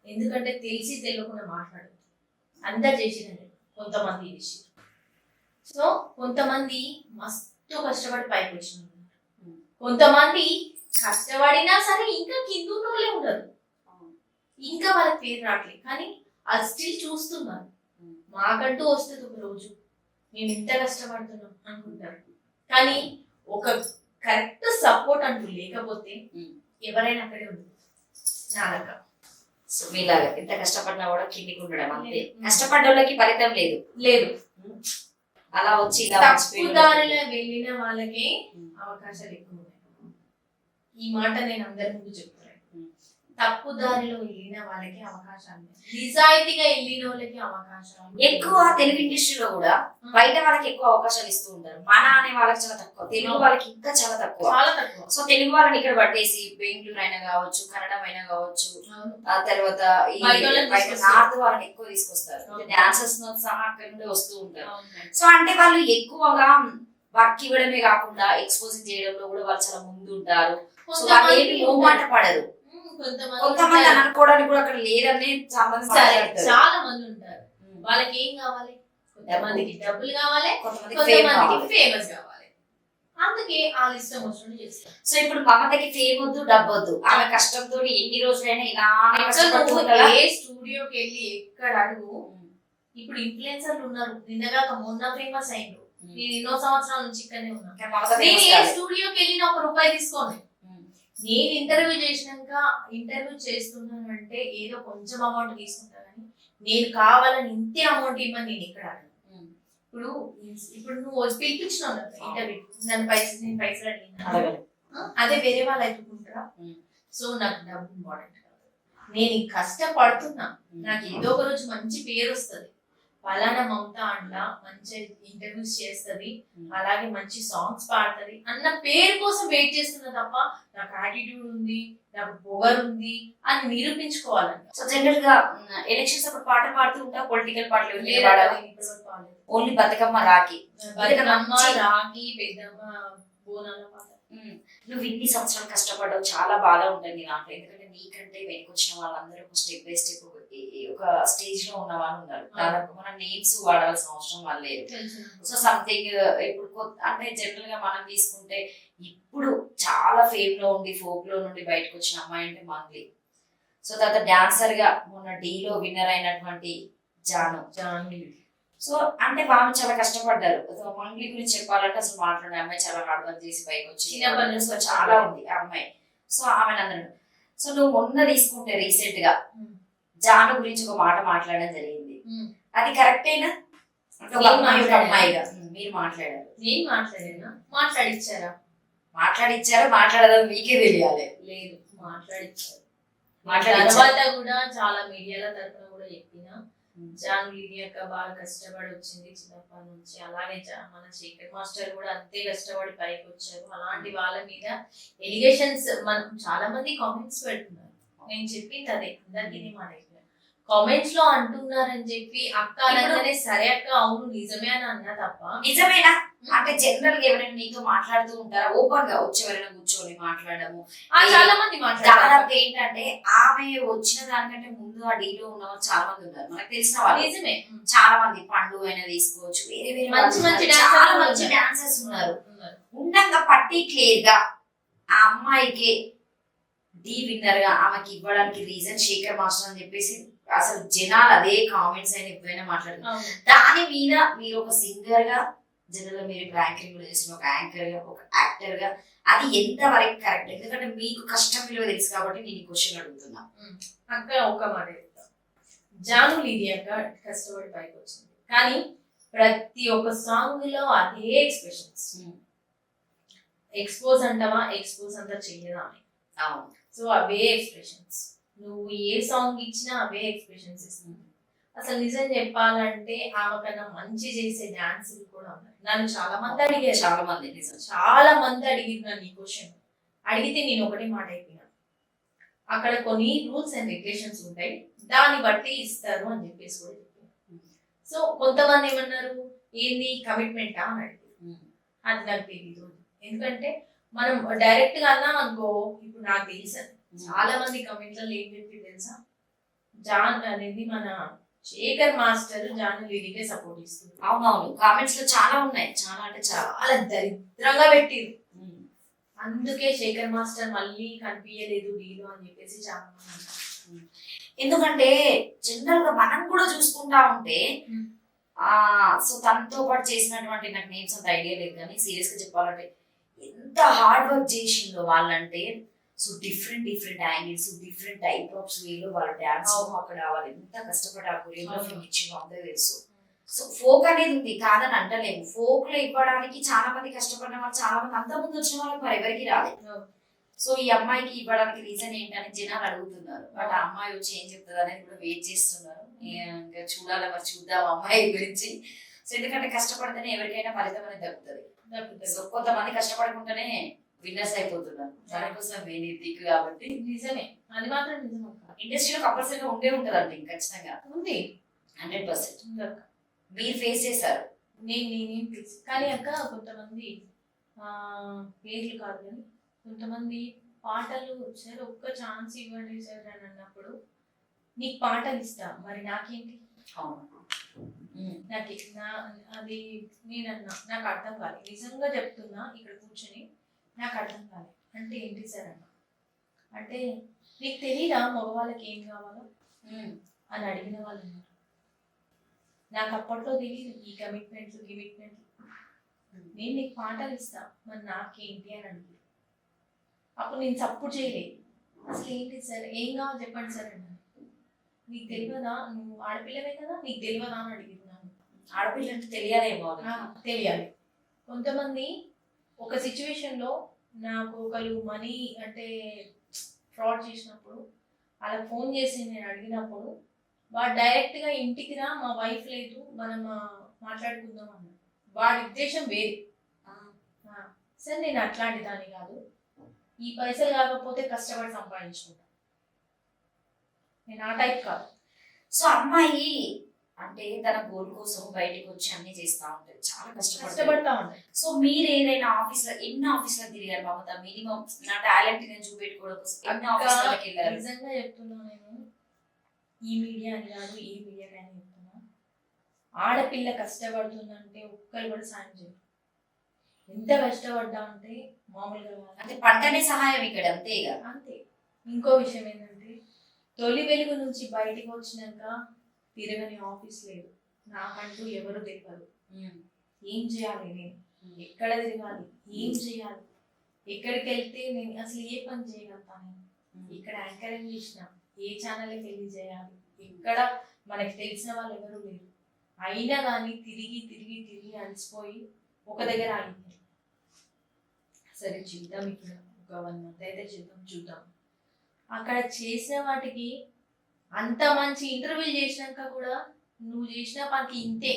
ఎందుకంటే తెలిసి తెలియకుండా మాట్లాడు అందరు చేసినని కొంతమంది చేసి. సో కొంతమంది మస్తు కష్టపడి పైకి వచ్చిన, కొంతమంది కష్టపడినా సరే ఇంకా కిందోళ్ళే ఉండరు, ఇంకా వాళ్ళకి పేరు రావట్లేదు. కానీ అది స్టిల్ చూస్తున్నారు. మాకంటూ వస్తుంది ఒక రోజు, మేము ఇంత కష్టపడుతున్నాం అనుకుంటారు. కానీ ఒక కరెక్ట్ సపోర్ట్ అంటూ లేకపోతే ఎవరైనా అక్కడే ఉంటుంది. నాలక
సో మీలాగా ఎంత కష్టపడినా కూడా కిందికి ఉండడం అంతే. కష్టపడ్డ వాళ్ళకి ఫలితం లేదు
లేదు.
అలా వచ్చి
తప్పుదారిలో వెళ్ళిన వాళ్ళకి అవకాశాలు ఎక్కువ ఉన్నాయి. ఈ మాట నేను అందరి ముందు చెప్తున్నాను. తప్పుదారిలో వెళ్ళిన వాళ్ళకి అవకాశాలు, నిజాయితీగా వెళ్ళిన వాళ్ళకి అవకాశాలు
ఎక్కువ. తెలుగు ఇండస్ట్రీలో కూడా బయట వాళ్ళకి ఎక్కువ అవకాశాలు ఇస్తూ ఉంటారు, మన అనే వాళ్ళకి చాలా తక్కువ, తెలుగు వాళ్ళకి ఇంకా చాలా తక్కువ. సో తెలుగు వాళ్ళని ఇక్కడ పట్టేసి బెంగళూరు అయినా కావచ్చు, కన్నడం అయినా కావచ్చు, ఆ తర్వాత ఈ నార్త్ వాళ్ళని ఎక్కువ తీసుకొస్తారు. డాన్సర్స్ సహా అక్కడ నుండి వస్తూ ఉంటారు. సో అంటే వాళ్ళు ఎక్కువగా వర్క్ ఇవ్వడమే కాకుండా ఎక్స్పోజింగ్ చేయడంలో కూడా వాళ్ళు చాలా ముందు ఉంటారు. సో వాళ్ళు ఏమి మోమాట పడరు. కొంతమంది అనుకోవడానికి కూడా అక్కడ లేదని
చాలా మంది ఉంటారు. వాళ్ళకి ఏం కావాలి? కొంతమందికి డబ్బులు కావాలి, కొంతమందికి ఫేమస్ కావాలి. అందుకే వాళ్ళ ఇష్టం వచ్చినట్టు చేస్తారు.
సో ఇప్పుడు మమతకి ఫేమ్ వద్దు, డబ్బు వద్దు, ఆమె కష్టంతో ఎన్ని రోజులైనా ఇలా
ఏ స్టూడియోకి వెళ్ళి ఎక్కడ అడుగు. ఇప్పుడు ఇన్ఫ్లుయెన్సర్లు ఉన్నారు, నిన్నగా మొన్న ఫేమస్ అయిండు. నేను ఎన్నో సంవత్సరాల నుంచి ఇక్కడనే ఉన్నాను. నేను ఏ స్టూడియోకి వెళ్ళిన ₹1 తీసుకోండి. నేను ఇంటర్వ్యూ చేసినాక ఇంటర్వ్యూ చేస్తున్నాను అంటే ఏదో కొంచెం అమౌంట్ తీసుకుంటా, కానీ నేను కావాలని ఇంతే అమౌంట్ ఇవ్వని నేను ఇక్కడ ఇప్పుడు నువ్వు పిలిపించినావు ఇంటర్వ్యూ, నేను పైసలు అడిగినా అదే వేరే వాళ్ళు అయిపోతుంటారా? సో నాకు డబ్బు ఇంపార్టెంట్ కాదు. నేను కష్టపడుతున్నా, నాకు ఏదో ఒక రోజు మంచి పేరు వస్తుంది. ఫలానా మమత అంట మంచి ఇంటర్వ్యూస్ చేస్తుంది, అలాగే మంచి సాంగ్స్ పాడుతుంది అన్న పేరు కోసం వెయిట్ చేస్తున్నా తప్ప నాకు యాటిట్యూడ్ ఉంది, నాకు పొగరు ఉంది అని నిరూపించుకోవాలంట.
సో జనరల్ గా ఎలక్షన్స్ అప్పుడు పాటలు పాడుతూ ఉంటా, పొలిటికల్ పాటలు ఓన్లీ బతుకమ్మ, రాఖీ,
బతుకమ్మ, రాఖీ, పెద్దమ్మ, బోనాల పాట
నువ్వు ఇన్ని సంవత్సరాలు కష్టపడ్డావు, చాలా బాధ ఉంటుంది నాకు. ఎందుకంటే నీకంటే వెనకొచ్చిన వాళ్ళందరూ ఒక స్టెప్ బై స్టెప్ ఒక స్టేజ్ లో ఉన్న వాళ్ళు ఉన్నారు. దాదాపు మన నేమ్స్ వాడాల్సిన అవసరం వాళ్ళు లేదు. సో సంథింగ్ ఇప్పుడు అంటే జనరల్ గా మనం తీసుకుంటే ఇప్పుడు చాలా ఫేమ్ లో ఉండి ఫోక్ లో నుండి బయటకు వచ్చిన అమ్మాయి అంటే మంగ్లీ. సో తర్వాత డాన్సర్ గా మొన్న డీలో విన్నర్ అయినటువంటి జాను. సో అంటే వాళ్ళు చాలా కష్టపడ్డారు. మంగ్లీ గురించి చెప్పాలంటే అసలు మాట్లాడే అమ్మాయి చాలా హార్డ్ వర్క్ చేసి పైకి వచ్చి సో చాలా ఉంది ఆ అమ్మాయి. సో ఆమె అందరూ. సో నువ్వు మొన్న తీసుకుంటే రీసెంట్ గా జాను గురించి ఒక మాట మాట్లాడడం జరిగింది, అది కరెక్టేనా? అమ్మాయిగా మీరు మాట్లాడారు.
నేను మాట్లాడినా? మాట్లాడిచ్చారా?
మాట్లాడడం మీకే తెలియాలి.
లేదు, మాట్లాడిచ్చారు.
మాట్లాడిన
తర్వాత కూడా చాలా మీడియాల తరఫున కూడా చెప్పినా జాను లీనియక్క బాగా కష్టపడి వచ్చింది చిన్నప్పటి నుంచి. అలాగే మన శేఖర్ మాస్టర్ కూడా అంతే కష్టపడి పైకి వచ్చారు. అలాంటి వాళ్ళ మీద ఎలిగేషన్స్ మనం చాలా మంది కామెంట్స్ పెడుతున్నారు. నేను చెప్పింది అదే, అందరికీ మాట కామెంట్స్ లో అంటున్నారని చెప్పి అక్క అనగానే సరే అక్క అవును నిజమే అని అన్నా తప్ప.
నిజమేనా అంటే జనరల్ గా ఎవరైనా నీతో మాట్లాడుతూ ఉంటారా? ఓపెన్ గా వచ్చి ఎవరైనా కూర్చొని మాట్లాడము
చాలా మంది
దాదాపు ఏంటంటే ఆమె వచ్చిన దానికంటే ముందు ఆ డీలో ఉన్న వాళ్ళు చాలా మంది ఉన్నారు, మనకు తెలిసిన వాళ్ళు.
నిజమే,
చాలా మంది పండు అయినా తీసుకోవచ్చు, వేరే వేరే మంచి డాన్సర్స్ ఉన్నారు. ఉండగా పర్టిక్యులర్ గా ఆ అమ్మాయికి డి విన్నర్ గా ఆమెకి ఇవ్వడానికి రీజన్ శేఖర్ మాస్టర్ అని చెప్పేసి అసలు జనాలు అదే కామెంట్స్ అయినా ఎప్పుడైనా మాట్లాడుతున్నారు. దాని మీద మీరు ఒక సింగర్ గా జనరల్ మీరు ఇప్పుడు యాంకరింగ్ కూడా చేసిన ఒక యాంకర్ గా ఒక యాక్టర్ గా అది ఎంత వరకు కరెక్ట్? ఎందుకంటే మీకు కష్టం విలువ తెలుసు కాబట్టి నేను ఈ క్వశ్చన్ అడుగుతున్నా.
అక్క ఒక మాట చెప్తా, జాను లీనియక్క కష్టపడి పైకి వచ్చింది కానీ ప్రతి ఒక్క సాంగ్ లో అదే ఎక్స్ప్రెషన్స్. ఎక్స్పోజ్ అంటావా? ఎక్స్పోజ్ అంతా చెయ్యదా అని. సో అవే ఎక్స్ప్రెషన్స్, నువ్వు ఏ సాంగ్ ఇచ్చినా అవే ఎక్స్ప్రెషన్స్ ఇస్తుంది. అసలు నిజం చెప్పాలంటే ఆమె కన్నా మంచి చేసే డాన్సులు కూడా ఉన్నాయి. నన్ను చాలా మంది అడిగారు, చాలా మంది అడిగిరు నన్ను ఈ క్వశ్చన్. అడిగితే నేను ఒకటే మాట అయిపోయినా, అక్కడ కొన్ని రూల్స్ అండ్ రెగ్యులేషన్స్ ఉంటాయి, దాన్ని బట్టి ఇస్తారు అని చెప్పేసి కూడా చెప్పాను. సో కొంతమంది ఏమన్నారు, ఏంది కమిట్మెంటా అని అడిగారు. అది నాకు తెలీదు. ఎందుకంటే మనం డైరెక్ట్ గా అన్నాం అనుకో, ఇప్పుడు నాకు తెలుసు చాలా మంది కమెంట్లలో ఏం చెప్పి తెలుసా, జాన్ అనేది మన శేఖర్ మాస్టర్ జాను లీనికే సపోర్ట్ ఇస్తుంది.
అవునవును, కామెంట్స్ లో చాలా ఉన్నాయి, చాలా అంటే
చాలా దరిద్రంగా పెట్టిరు. అందుకే శేఖర్ మాస్టర్ మళ్ళీ కనిపించలేదు డీలో అని చెప్పేసి చాలా మంది అంటారు.
ఎందుకంటే జనరల్ గా మనం కూడా చూసుకుంటా ఉంటే సో తనతో పాటు చేసినటువంటి నాకు నేమ్స్ అంత ఐడియా లేదు కానీ సీరియస్ గా చెప్పాలంటే ఎంత హార్డ్ వర్క్ చేసిందో వాళ్ళంటే. So different angles, different type of వేలో వాళ్ళ డాన్స్ అక్కడ వాళ్ళు ఎంత కష్టపడి ఆ కొరియోగ్రఫీ ఇచ్చిందో అందరూ తెలుసు. సో ఫోక్ అనేది ఉంది కాదని అంటలేము, ఫోక్ లో ఇవ్వడానికి చాలా మంది కష్టపడిన వాళ్ళు చాలా మంది అంత ముందు వచ్చిన వాళ్ళకి మరి ఎవరికి రాలేదు. సో ఈ అమ్మాయికి ఇవ్వడానికి రీజన్ ఏంటని జనాలు అడుగుతున్నారు. బట్ ఆ అమ్మాయి వచ్చి ఏం చెప్తుంది అనేది కూడా వెయిట్ చేస్తున్నారు. ఇంకా చూడాలి, మరి చూద్దాం అమ్మాయి గురించి. సో ఎందుకంటే కష్టపడితేనే ఎవరికైనా ఫలితం అనేది దక్కుతుంది. సో కొంతమంది కష్టపడకుండానే విన్నర్స్ అయిపోతున్నారు, దానికోసం వేరే దిక్కు కాబట్టి.
నిజమే, అది మాత్రం నిజం.
ఇండస్ట్రీలో కంపల్సరీగా ఉండే ఉంటదండి, ఖచ్చితంగా
ఉంది,
100%. మీరు ఫేస్ చేశారు.
నేనేం ఫేస్ కానీ అక్క కొంతమంది పేర్లు కాదు కానీ కొంతమంది పాటలు సరే ఒక్క ఛాన్స్ ఇవ్వండి సార్ అని అన్నప్పుడు నీకు పాటలు ఇస్తా, మరి నాకేంటి? నాకు అది నేనన్నా నాకు అర్థం కాలేదు, నిజంగా చెప్తున్నా ఇక్కడ కూర్చొని నాకు అర్థం కాలేదు. అంటే ఏంటి సార్ అన్న అంటే నీకు తెలీదా మగవాళ్ళకి ఏం కావాలో అని అడిగిన వాళ్ళు ఉన్నారు. నాకు అప్పట్లో తెలియదు ఈ కమిట్మెంట్. నేను నీకు పాటలు ఇస్తా, మరి నాకేంటి అని అడిగి అప్పుడు నేను సపోర్ట్ చేయలేదు. అసలు ఏంటి సార్ ఏం కావాలి చెప్పండి సార్ అన్నాను. నీకు తెలియదా, నువ్వు ఆడపిల్లవే కదా, నీకు తెలియదా అని అడిగినాను.
ఆడపిల్ల అంటే తెలియాలేమో,
తెలియాలి. కొంతమంది ఒక సిచ్యువేషన్లో నాకు ఒకరు మనీ అంటే ఫ్రాడ్ చేసినప్పుడు అలా ఫోన్ చేసి నేను అడిగినప్పుడు వాడు డైరెక్ట్గా ఇంటికి రా, మా వైఫ్ లేదు, మనం మాట్లాడుకుందాం అన్నాడు. వాడి ఉద్దేశం వేరే. సరే నేను అట్లాంటి దాన్ని కాదు, ఈ పైసలు కాకపోతే కష్టపడి సంపాదించుకుంటా, నేను ఆ టైప్ కాదు.
సో అమ్మాయి అంటే తన గోల్ కోసం బయటకు వచ్చి అన్ని చేస్తా ఉంటది, చాలా కష్టపడతాడు.
కష్టపడతా ఉంటాయి.
సో మీరు ఏదైనా ఆఫీస్ లో ఎన్ని ఆఫీసులో తిరిగారు మమత? మినిమం నా టాలెంట్ నేను చూపెట్టుకోవడం కోసం ఎన్ని ఆఫీసులకు వెళ్ళారు?
నిజంగా చెప్తున్నా నేను, ఈ మీడియా అని కాదు, ఈ మీడియా అని చెప్తున్నా, ఆడపిల్ల కష్టపడుతుందంటే ఒక్కరు కూడా సాయం చేయరు. ఎంత కష్టపడ్డా అంటే మామూలుగా కాదు.
అంటే పంటనే సహాయం ఇక్కడ, అంతే ఇక.
అంతే. ఇంకో విషయం ఏంటంటే, తొలి వెలుగు నుంచి బయటికి వచ్చినాక తిరగని ఆఫీస్ లేదు, నాకంటూ ఎవరు తెలియదు. ఏం చేయాలి నేను, ఎక్కడ తిరగాలి, ఏం చేయాలి, ఎక్కడికి వెళ్తే నేను అసలు ఏ పని చేయగలుగుతాను, ఇక్కడ యాంకరింగ్ చేసిన ఏ ఛానల్కి వెళ్ళి చేయాలి, ఇక్కడ మనకి తెలిసిన వాళ్ళు ఎవరు లేరు. అయినా కానీ తిరిగి తిరిగి తిరిగి అలసిపోయి ఒక దగ్గర ఆగింది. సరే చూద్దాం, ఇక్కడ ఒక 1 month అయితే చూద్దాం. అక్కడ చేసిన వాటికి అంత మంచి ఇంటర్వ్యూలు చేసినాక కూడా నువ్వు చేసిన పనికి ఇంతే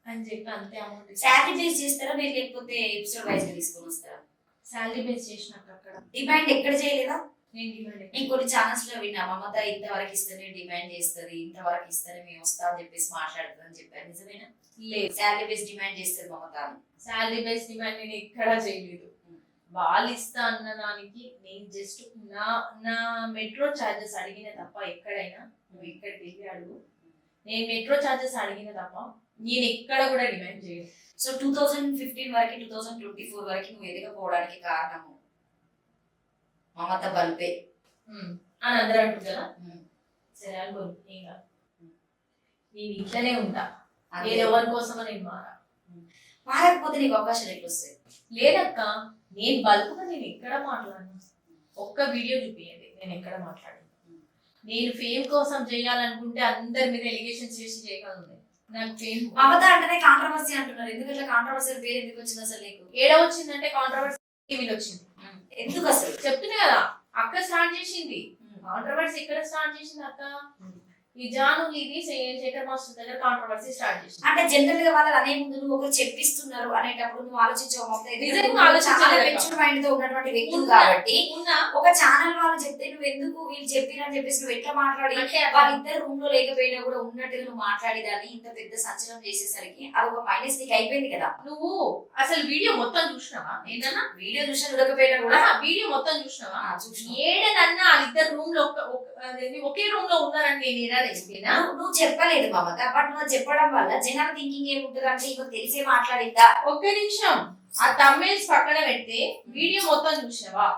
అని చెప్పి అంతే అమౌంట్.
శాలరీ బేస్ చేస్తారా మీరు, లేకపోతే ఎపిసోడ్ వైజ్ తీసుకొని వస్తారా?
శాలరీ బేస్ చేసినాక అక్కడ
డిమాండ్ ఎక్కడ చేయలేదా?
నేను డిమాండ్
ఇంకొన్ని ఛానల్స్ లో విన్నా, మమత ఇంతవరకు ఇస్తేనే డిమాండ్ చేస్తుంది, ఇంతవరకు ఇస్తేనే మేము వస్తా అని చెప్పేసి మాట్లాడుతుంది అని చెప్పారు, నిజమేనా?
లేదు,
శాలరీ బేస్ డిమాండ్ చేస్తుంది మమత అని.
శాలరీ బేస్ డిమాండ్ నేను ఎక్కడా చేయలేదు. వాళ్ళు ఇస్తా అన్న దానికి నేను జస్ట్ నా మెట్రో ఛార్జెస్ అడిగిన తప్ప, ఎక్కడైనా నువ్వు ఎక్కడికి వెళ్ళి అడుగు, నేను మెట్రో ఛార్జెస్ అడిగిన తప్ప నేను ఎక్కడ కూడా డిమాండ్ చేయను.
సో 2015 వరకు 2024 వరకు నువ్వు ఎదగపోవడానికి కారణము మమత బల్పే
అని అందరూ అంటుంది కదా. సరే అనుకో, ఇంకా నేను ఇట్లనే ఉంటా, నేను ఎవరి కోసమో నేను
మారకపోతే నీకు అవకాశాలు ఎట్లా వస్తాయి?
లేదక్క, నేను బల్పుగా నేను ఎక్కడ మాట్లాడను, ఒక్క వీడియో చూపించండి నేను ఎక్కడ మాట్లాడాను. నేను ఫేమ్ కోసం చేయాలనుకుంటే అందరి మీద ఎలిగేషన్స్ చేసి చేయగలను. నాకు ఫేమ్
మమత అంటేనే కాంట్రవర్సీ అంటున్నారు, ఎందుకంటే కాంట్రవర్సీ పేరు ఎందుకు వచ్చింది అసలు నీకు?
ఏడ వచ్చిందంటే కాంట్రవర్సీ టీవీలో వచ్చింది.
ఎందుకు అసలు?
చెప్తున్నా కదా, అక్క స్టార్ట్ చేసింది కాంట్రవర్సీ. ఎక్కడ స్టార్ట్ చేసింది అక్క? ఈ జాను ఇది శేఖర్ మాస్టర్ దగ్గర కాంట్రవర్సీ స్టార్ట్ చేసింది.
అంటే జనరల్ గా వాళ్ళు అనే ముందు నువ్వు ఒకరు చెప్పిస్తున్నారు అనేటప్పుడు నువ్వు ఆలోచించావు మైండ్ తో ఉన్నటువంటి వ్యక్తులు కాబట్టి ఒక ఛానల్ వాళ్ళు చెప్తే నువ్వు ఎందుకు వీళ్ళు చెప్పిరని చెప్పేసి నువ్వు ఎట్లా మాట్లాడి, వాళ్ళిద్దరు రూమ్ లో లేకపోయినా కూడా ఉన్నట్టుగా నువ్వు మాట్లాడేదాన్ని ఇంత పెద్ద సంచలనం చేసేసరికి అది ఒక మైనస్ నీకు అయిపోయింది కదా.
నువ్వు అసలు వీడియో మొత్తం చూసినావా? ఏంటన్నా
వీడియో చూసినా చూడకపోయినా కూడా
వీడియో మొత్తం చూసినావా?
చూసిన
ఏడనన్నా వాళ్ళిద్దరు రూమ్ లో ఒకే రూమ్ లో ఉన్నారని నేను చెప్పినా?
నువ్వు చెప్పలేదు మమత, బట్ నువ్వు చెప్పడం వల్ల జనాల థింకింగ్ ఏముంటుంది అంటే ఇక తెలిసే మాట్లాడిందా?
ఒక్క నిమిషం, ఆ తమిళ్ పక్కన పెడితే వీడియో మొత్తం చూసినావా?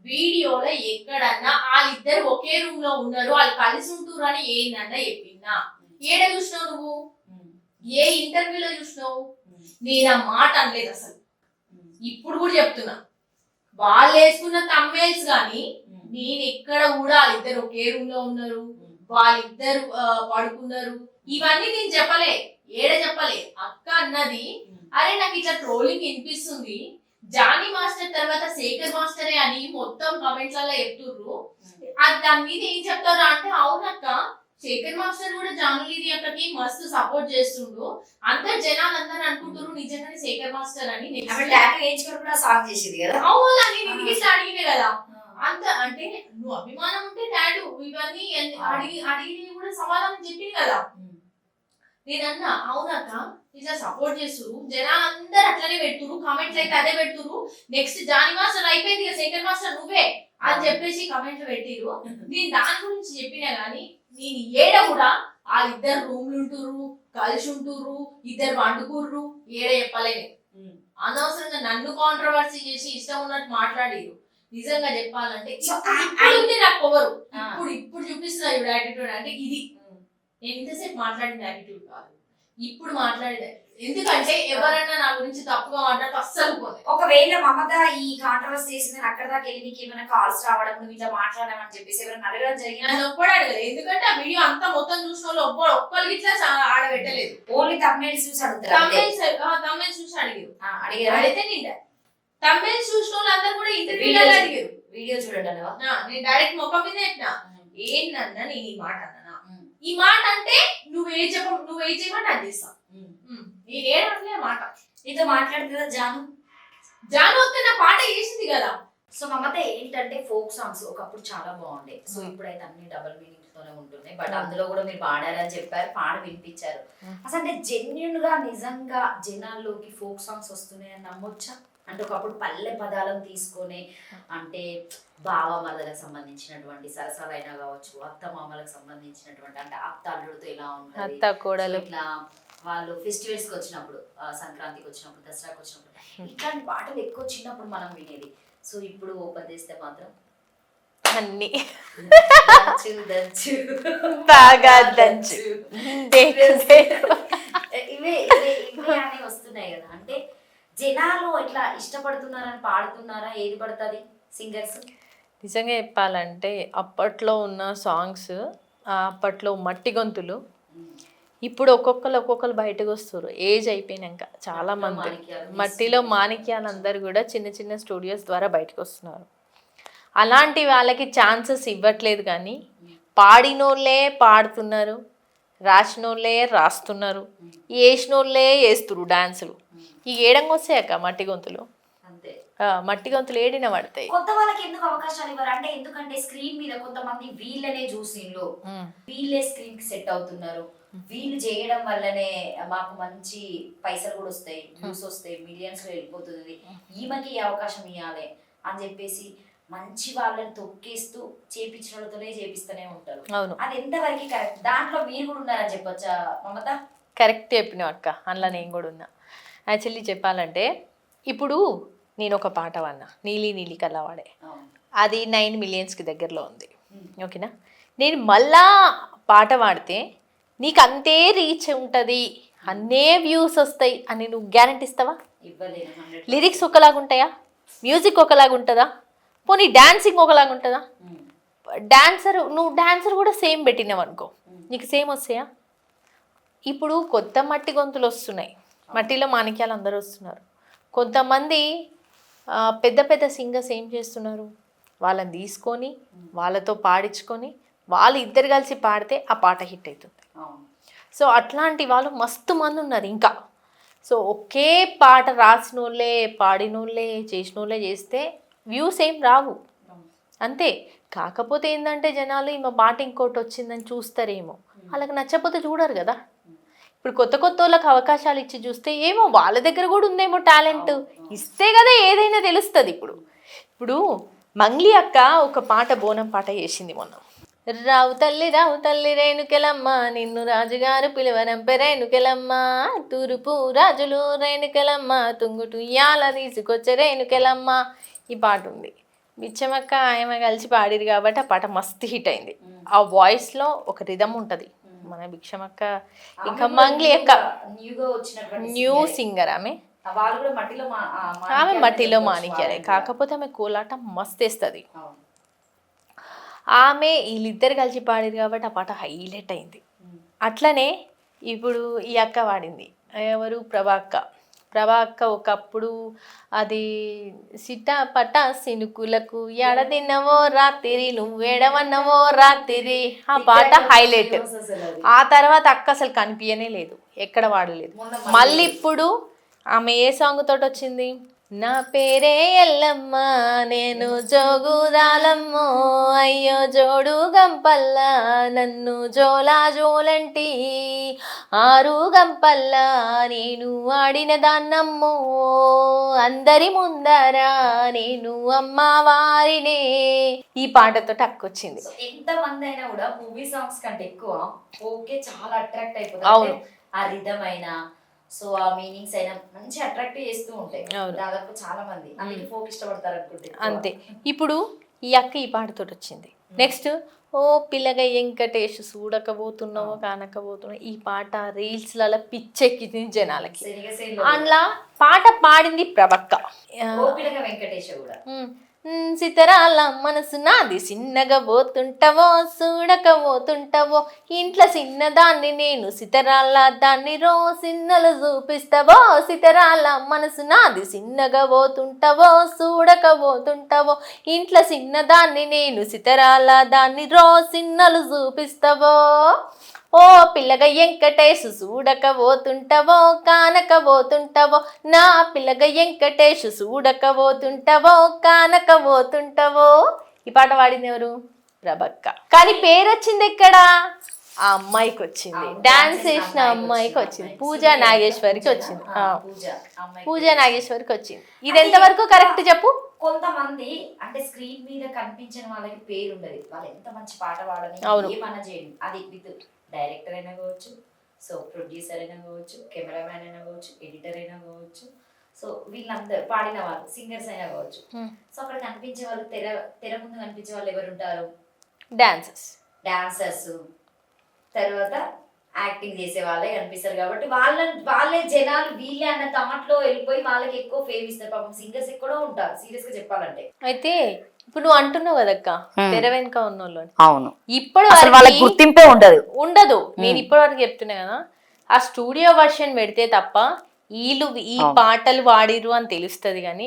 వీడియోలో ఎక్కడన్నా వాళ్ళిద్దరు ఒకే రూమ్ లో ఉన్నారు, వాళ్ళు కలిసి ఉంటురు అని ఏంటన్నా చెప్పిందా? ఏడ చూసినావు నువ్వు? ఏ ఇంటర్వ్యూలో చూసినావు? నేను ఆ మాట అనలేదు అసలు. ఇప్పుడు కూడా చెప్తున్నా, వాళ్ళు వేసుకున్న తమిళ్ గాని నేను ఎక్కడ కూడా వాళ్ళిద్దరు ఒకే రూమ్ లో ఉన్నారు, వాళ్ళిద్దరు పడుకున్నారు, ఇవన్నీ నేను చెప్పలే, ఏడ చెప్పలే. అక్క అన్నది, అరే నాకు ఇట్లా ట్రోలింగ్ వినిపిస్తుంది, జానీ మాస్టర్ తర్వాత శేఖర్ మాస్టరే అని మొత్తం కమెంట్లలో చెప్తుర్రు, దాని మీద ఏం చెప్తారా అంటే, అవునక్క శేఖర్ మాస్టర్ కూడా జానులీది అక్కకి మస్తు సపోర్ట్ చేస్తుండు, అందరు జనాలు అందరు అనుకుంటారు నిజంగానే శేఖర్ మాస్టర్ అని.
సాంగ్ చేసేది కదా.
అవునా, నేను ఇది అడిగినే కదా. అంత అంటే నువ్వు అభిమానం ఉంటే డాడీ ఇవన్నీ అడిగి కూడా సమాధానం చెప్పింది కదా. నేనన్నా అవునాక ఇట్లా సపోర్ట్ చేస్తురు, జనాలు అందరు అట్లనే పెడుతురు, కామెంట్లు అయితే అదే పెడుతురు, నెక్స్ట్ జానీ మాస్టర్ అయిపోయింది ఇక శేఖర్ మాస్టర్ నువ్వే అని చెప్పేసి కమెంట్లు పెట్టిరు. నేను దాని గురించి చెప్పినా గానీ నేను ఏడ కూడా వాళ్ళిద్దరు రూమ్లు ఉంటుర్రు, కలిసి ఉంటుర్రు, ఇద్దరు వండుకుర్రు ఏడ చెప్పలేదు. అనవసరంగా నన్ను కాంట్రవర్సీ చేసి ఇష్టం ఉన్నట్టు మాట్లాడిరు. నిజంగా చెప్పాలంటే నాకు పొగరు, ఇప్పుడు చూపిస్తున్నా ఇప్పుడు యాటిట్యూడ్ అంటే ఇది. నేను ఇంతసేపు మాట్లాడిన యాటిట్యూడ్ కాదు, ఇప్పుడు మాట్లాడేది. ఎందుకంటే ఎవరన్నా నా గురించి తప్పుగా మాట్లాడితే అస్సలు పోలేదు.
ఒకవేళ మమత ఈ కాంట్రవర్సీ చేసిందని అక్కడ దాకా వెళ్ళి నీకు ఏమైనా కాల్స్ రావడం, నువ్వు ఇట్లా మాట్లాడమని చెప్పేసి ఎవరైనా అడగడం జరిగింది?
నన్ను ఒక్కడు అడగలేదు, ఎందుకంటే ఆ వీడియో అంతా మొత్తం చూసిన వాళ్ళు ఒక్కరికి ఇట్లా ఆడబెట్టలేదు.
ఓన్లీ తమిళ చూసి అడుగుతారు,
తమిళ చూసి అడిగారు.
అడిగితే
నేను తమిళ చూసిన వాళ్ళు అందరు కూడా ఇంటర్వ్యూలో అడిగారు,
వీడియో చూడండి.
నేను డైరెక్ట్ మొక్క మీద చెప్పిన, ఏంటన్నా నేను ఈ మాట అన్నా, ఈ మాట అంటే నువ్వు చేయమంటే అది చేస్తా, నేనేడలే మాట.
నీతో మాట్లాడుతుందా
జాను వస్తే నా పాట వేసింది కదా.
సో మమత ఏంటంటే ఫోక్ సాంగ్స్ ఒకప్పుడు చాలా బాగుండే, సో ఇప్పుడైతే అన్ని డబుల్ మీనింగ్ తోనే ఉంటున్నాయి. బట్ అందులో కూడా మీరు పాడారని చెప్పారు, పాడి వినిపించారు. అసలు అంటే జెన్యున్ గా నిజంగా జనాల్లోకి ఫోక్ సాంగ్స్ వస్తున్నాయని నమ్మొచ్చా? అంటే ఒకప్పుడు పల్లె పదాలను తీసుకొని అంటే బావ మరదలకు సంబంధించినటువంటి సరసాలైనా కావచ్చు, అత్త మామలకు సంబంధించినటువంటి అంటే అత్త అల్లుడితో ఇలా ఉంటుంది,
అత్త కోడలు
ఇట్లా వాళ్ళు ఫెస్టివల్స్కి వచ్చినప్పుడు, సంక్రాంతికి వచ్చినప్పుడు, దసరాకి వచ్చినప్పుడు ఇట్లాంటి పాటలు ఎక్కువ చిన్నప్పుడు మనం వినేది. సో ఇప్పుడు ఓపెన్ చేస్తే మాత్రం
అన్ని
దంచు దంచు
బాగా దంచు
ఇవే ఇవే ఇవే అనేవి వస్తున్నాయి కదా. అంటే జనాలు ఇట్లా ఇష్టపడుతున్నారని పాడుతున్నారా? ఏది పడుతుంది సింగర్స్?
నిజంగా చెప్పాలంటే అప్పట్లో ఉన్న సాంగ్స్, అప్పట్లో మట్టి గొంతులు, ఇప్పుడు ఒక్కొక్కరు బయటకు వస్తారు ఏజ్ అయిపోయినాక. చాలా మంది మట్టిలో మాణిక్యాలు అందరు కూడా చిన్న చిన్న స్టూడియోస్ ద్వారా బయటకు వస్తున్నారు. అలాంటి వాళ్ళకి ఛాన్సెస్ ఇవ్వట్లేదు, కానీ పాడినోళ్ళే పాడుతున్నారు, రాసినోళ్ళే రాస్తున్నారు, వేసినోళ్ళే వేస్తున్నారు డాన్సులు. ఈ ఏడంగా వస్తాయక్క మట్టి గొంతులు,
అంతే
మట్టి గొంతులు ఏడిన పడతాయి.
కొత్త వాళ్ళకి ఎందుకు అవకాశాలు ఇవ్వరు అంటే, ఎందుకంటే స్క్రీన్ మీద కొంతమంది వీళ్ళనే చూసిండ్రు, వీళ్ళే స్క్రీన్ కి సెట్ అవుతున్నారు, వీళ్ళు చేయడం వల్లనే మాకు మంచి పైసలు కూడా వస్తాయి, వ్యూస్ వస్తాయి, మిలియన్స్ లో వెళ్ళిపోతుంది, ఈమెకి ఈ అవకాశం ఇవ్వాలి అని చెప్పేసి మంచి వాళ్ళని తొక్కేస్తూ చేపించిన వాళ్ళతోనే చేపిస్తూనే ఉంటారు. అది ఎంతవరకు కరెక్ట్? దాంట్లో మీరు కూడా ఉన్నారని చెప్పొచ్చా మమత?
కరెక్ట్ చెప్పినావు అక్క, అందులో నేను కూడా ఉన్నా. యాక్చువల్లీ చెప్పాలంటే ఇప్పుడు నేను ఒక పాట పాడినా, నీలి నీలి కల్లవాడే, అది 9 మిలియన్స్కి దగ్గరలో ఉంది, ఓకేనా. నేను మళ్ళా పాట పాడితే నీకు అంతే రీచ్ ఉంటుంది, అన్నే వ్యూస్ వస్తాయి అని నువ్వు గ్యారంటీ ఇస్తావా?
ఇవ్వలేదు.
లిరిక్స్ ఒకలాగా ఉంటాయా? మ్యూజిక్ ఒకలాగా ఉంటుందా? పోనీ డాన్సింగ్ ఒకలాగా ఉంటుందా? నువ్వు డాన్సర్ కూడా సేమ్ పెట్టినావు అనుకో, నీకు సేమ్ వస్తాయా? ఇప్పుడు కొత్త మట్టి గొంతులు వస్తున్నాయి, మట్టిలో మాణిక్యాలు అందరూ వస్తున్నారు. కొంతమంది పెద్ద పెద్ద సింగర్స్ ఏం చేస్తున్నారు, వాళ్ళని తీసుకొని వాళ్ళతో పాడించుకొని వాళ్ళు ఇద్దరు కలిసి పాడితే ఆ పాట హిట్ అవుతుంది. సో అట్లాంటి వాళ్ళు మస్తు మంది ఉన్నారు ఇంకా. సో ఒకే పాట రాసినోళ్ళే, పాడినోళ్ళే, చేసినోళ్ళే చేస్తే వ్యూస్ ఏం రావు, అంతే. కాకపోతే ఏంటంటే జనాలు ఈమె పాట ఇంకోటి వచ్చిందని చూస్తారేమో, వాళ్ళకి నచ్చకపోతే చూడరు కదా. ఇప్పుడు కొత్త కొత్త వాళ్ళకి అవకాశాలు ఇచ్చి చూస్తే ఏమో వాళ్ళ దగ్గర కూడా ఉందేమో టాలెంట్, ఇస్తే కదా ఏదైనా తెలుస్తుంది. ఇప్పుడు మంగ్లీ అక్క ఒక పాట, బోనం పాట చేసింది మొన్న. రావు తల్లి రేణుకెలమ్మ, నిన్ను రాజుగారు పిలువనంపే రేణుకెలమ్మ, తూర్పు రాజులు రేణుకెలమ్మ, తుంగుటు ఇయాల తీసుకొచ్చే రేణుకెలమ్మ. ఈ పాట ఉంది, బిచ్చమక్క ఆమె కలిసి పాడిరు కాబట్టి ఆ పాట మస్తు హిట్ అయింది. ఆ వాయిస్లో ఒక రిధమ్ ఉంటుంది. మన భిక్షమక్క ఇంకా మంగ్లీ అక్క న్యూ సింగర్, ఆమె మట్టిలో మాణిక్యాలే, కాకపోతే ఆమె కోలాటం మస్తు వేస్తుంది. ఆమె వీళ్ళిద్దరు కలిసి పాడారు కాబట్టి ఆ పాట హైలైట్ అయింది. అట్లనే ఇప్పుడు ఈ అక్క పాడింది, ఎవరు, ప్రభా అక్క ఒకప్పుడు అది సిటపట సినుకులకు ఎడదిన్నవో రాత్రి, నువ్వేడవన్నవో రాత్రి, ఆ పాట హైలైట్. ఆ తర్వాత అక్క అసలు కనిపించనే లేదు, ఎక్కడ వాడలేదు. మళ్ళీ ఇప్పుడు ఆమె ఏ సాంగ్ తోటి వచ్చింది, నా పేరే ఎల్లమ్మ నేను జోగుదాలమ్మో, అయ్యో జోడు గంపల్లా నన్ను జోలా జోలంటి, ఆరు గంపల్లా నేను ఆడిన దాన్నమ్మో, అందరి ముందరా నేను అమ్మవారినే. ఈ పాటతో టక్కొచ్చింది.
ఎంత మంది అయినా కూడా మూవీ సాంగ్స్ కంటే ఎక్కువ ఓకే చాలా అట్రాక్ట్ అయిపోతుంది.
అవును,
ఆ రిధమ్ అయినా సో ఆ మీనింగ్స్ అయినా మంచి అట్రాక్టివ్ చేస్తూ ఉంటాయి దాదాపు చాలా మంది, అందుకే ఫోక్ ఇష్టపడతారు అనుకుంటే.
అంతే. ఇప్పుడు ఈ అక్క ఈ పాటతో వచ్చింది. నెక్స్ట్ ఓ పిల్లగా వెంకటేష్ చూడకపోతున్నావో కానకపోతున్నావు, ఈ పాట రీల్స్లలో పిచ్చెక్కింది జనాలకి. అందులో పాట పాడింది ప్రభక్క.
వెంకటేష్ కూడా
సితరాల మనసు నాది చిన్నగా పోతుంటావో చూడకపోతుంటావో, ఇంట్లో చిన్నదాన్ని నేను సితరాల దాన్ని సిన్నలు చూపిస్తావో, సితరాల మనసు నాది చిన్నగా పోతుంటావో చూడకపోతుంటావో, ఇంట్లో చిన్నదాన్ని నేను సితరాల దాన్ని సిన్నలు చూపిస్తావో, ఓ పిల్లగా వెంకటేష్ చూడకపోతుంటావో కానకపోతుంటావో, నా పిల్లగా వెంకటేష్ చూడకపోతుంటావో కానకపోతుంటావో. ఈ పాట పాడింది ఎవరు? ప్రభక్క. కానీ పేరు వచ్చింది ఎక్కడ? ఆ అమ్మాయికి వచ్చింది, డాన్స్ చేసిన అమ్మాయికి వచ్చింది, పూజా నాగేశ్వరికి వచ్చింది. పూజా నాగేశ్వరికి వచ్చింది. ఇది ఎంతవరకు కరెక్ట్ చెప్పు?
కొంతమంది అంటే స్క్రీన్ మీద కనిపించిన వాళ్ళకి పేరు ఉండదు, వాళ్ళు ఎంత మంచి పాట పాడని ఏమన్నా చేయండి, అది విత్ డైరెక్టర్ అయినా కావచ్చు, సో ప్రొడ్యూసర్ అయినా కావచ్చు, కెమెరామ్యాన్ అయినా కావచ్చు, ఎడిటర్ అయినా కావచ్చు, సో వీళ్ళందరూ పాడిన వాళ్ళు సింగర్స్ అయినా కావచ్చు. సో అక్కడ కనిపించే వాళ్ళు తెర ముందు కనిపించే వాళ్ళు ఎవరు ఉంటారు? డాన్సర్స్, తర్వాత యాక్టింగ్ చేసే వాళ్ళే కనిపిస్తారు. కాబట్టి వాళ్ళే జనాలు వీళ్ళే అన్న థాట్లో వెళ్ళిపోయి వాళ్ళకి ఎక్కువ ఫేమ్ ఇస్తారు. పాపం సింగర్స్ ఎక్కడో ఉంటారు సీరియస్ గా చెప్పాలంటే.
అయితే ఇప్పుడు నువ్వు అంటున్నావు కదక్క తెర వెనుక ఉన్నోళ్ళు,
అవును,
ఇప్పుడు
వాళ్ళకి గుర్తింపే ఉండదు.
నేను ఇప్పటి వరకు చెప్తున్నా కదా, ఆ స్టూడియో వర్షన్ పెడితే తప్ప వీళ్ళు ఈ పాటలు వాడిరు అని తెలుస్తుంది కానీ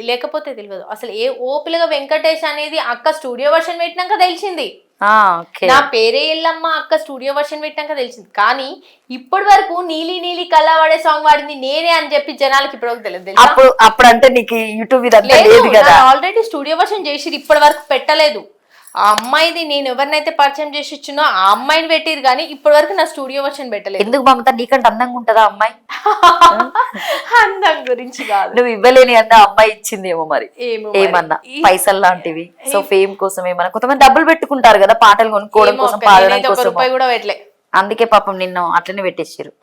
లేకపోతే తెలియదు. అసలు ఓపిలగా వెంకటేష్ అనేది అక్క స్టూడియో వర్షన్ పెట్టినాక తెలిసింది. నా పేరే ఎల్లమ్మ అక్క స్టూడియో వర్షన్ పెట్టినాక తెలిసింది. కానీ ఇప్పటి వరకు నీలి నీలి కళ వాడే సాంగ్ వాడింది నేనే అని చెప్పి జనాలకి ఇప్పటివరకు తెలియదు.
అప్పుడు అంటే నీకు యూట్యూబ్
ఆల్రెడీ స్టూడియో వర్షన్ చేసి ఇప్పటి వరకు పెట్టలేదు. ఆ అమ్మాయిది నేను ఎవరినైతే పరిచయం చేసి ఇచ్చినో ఆ అమ్మాయిని పెట్టిరు కానీ ఇప్పటి వరకు నా స్టూడియో వర్షన్ పెట్టలేదు.
ఎందుకు మమత, నీకంటే అందంగా ఉంటదా అమ్మాయి?
అందం గురించి కాదు,
నువ్వు ఇవ్వలేని అన్న అమ్మాయి ఇచ్చిందేమో మరి, ఏమన్నా పైసలు లాంటివి. సో ఫేమ్ కోసం ఏమన్నా కొంతమంది డబ్బులు పెట్టుకుంటారు కదా పాటలు కొనుక్కోవడం కోసం, పాడడం కోసం
కూడా పెట్టలే.
అందుకే పాపం నిన్ను అట్లనే పెట్టేసారు.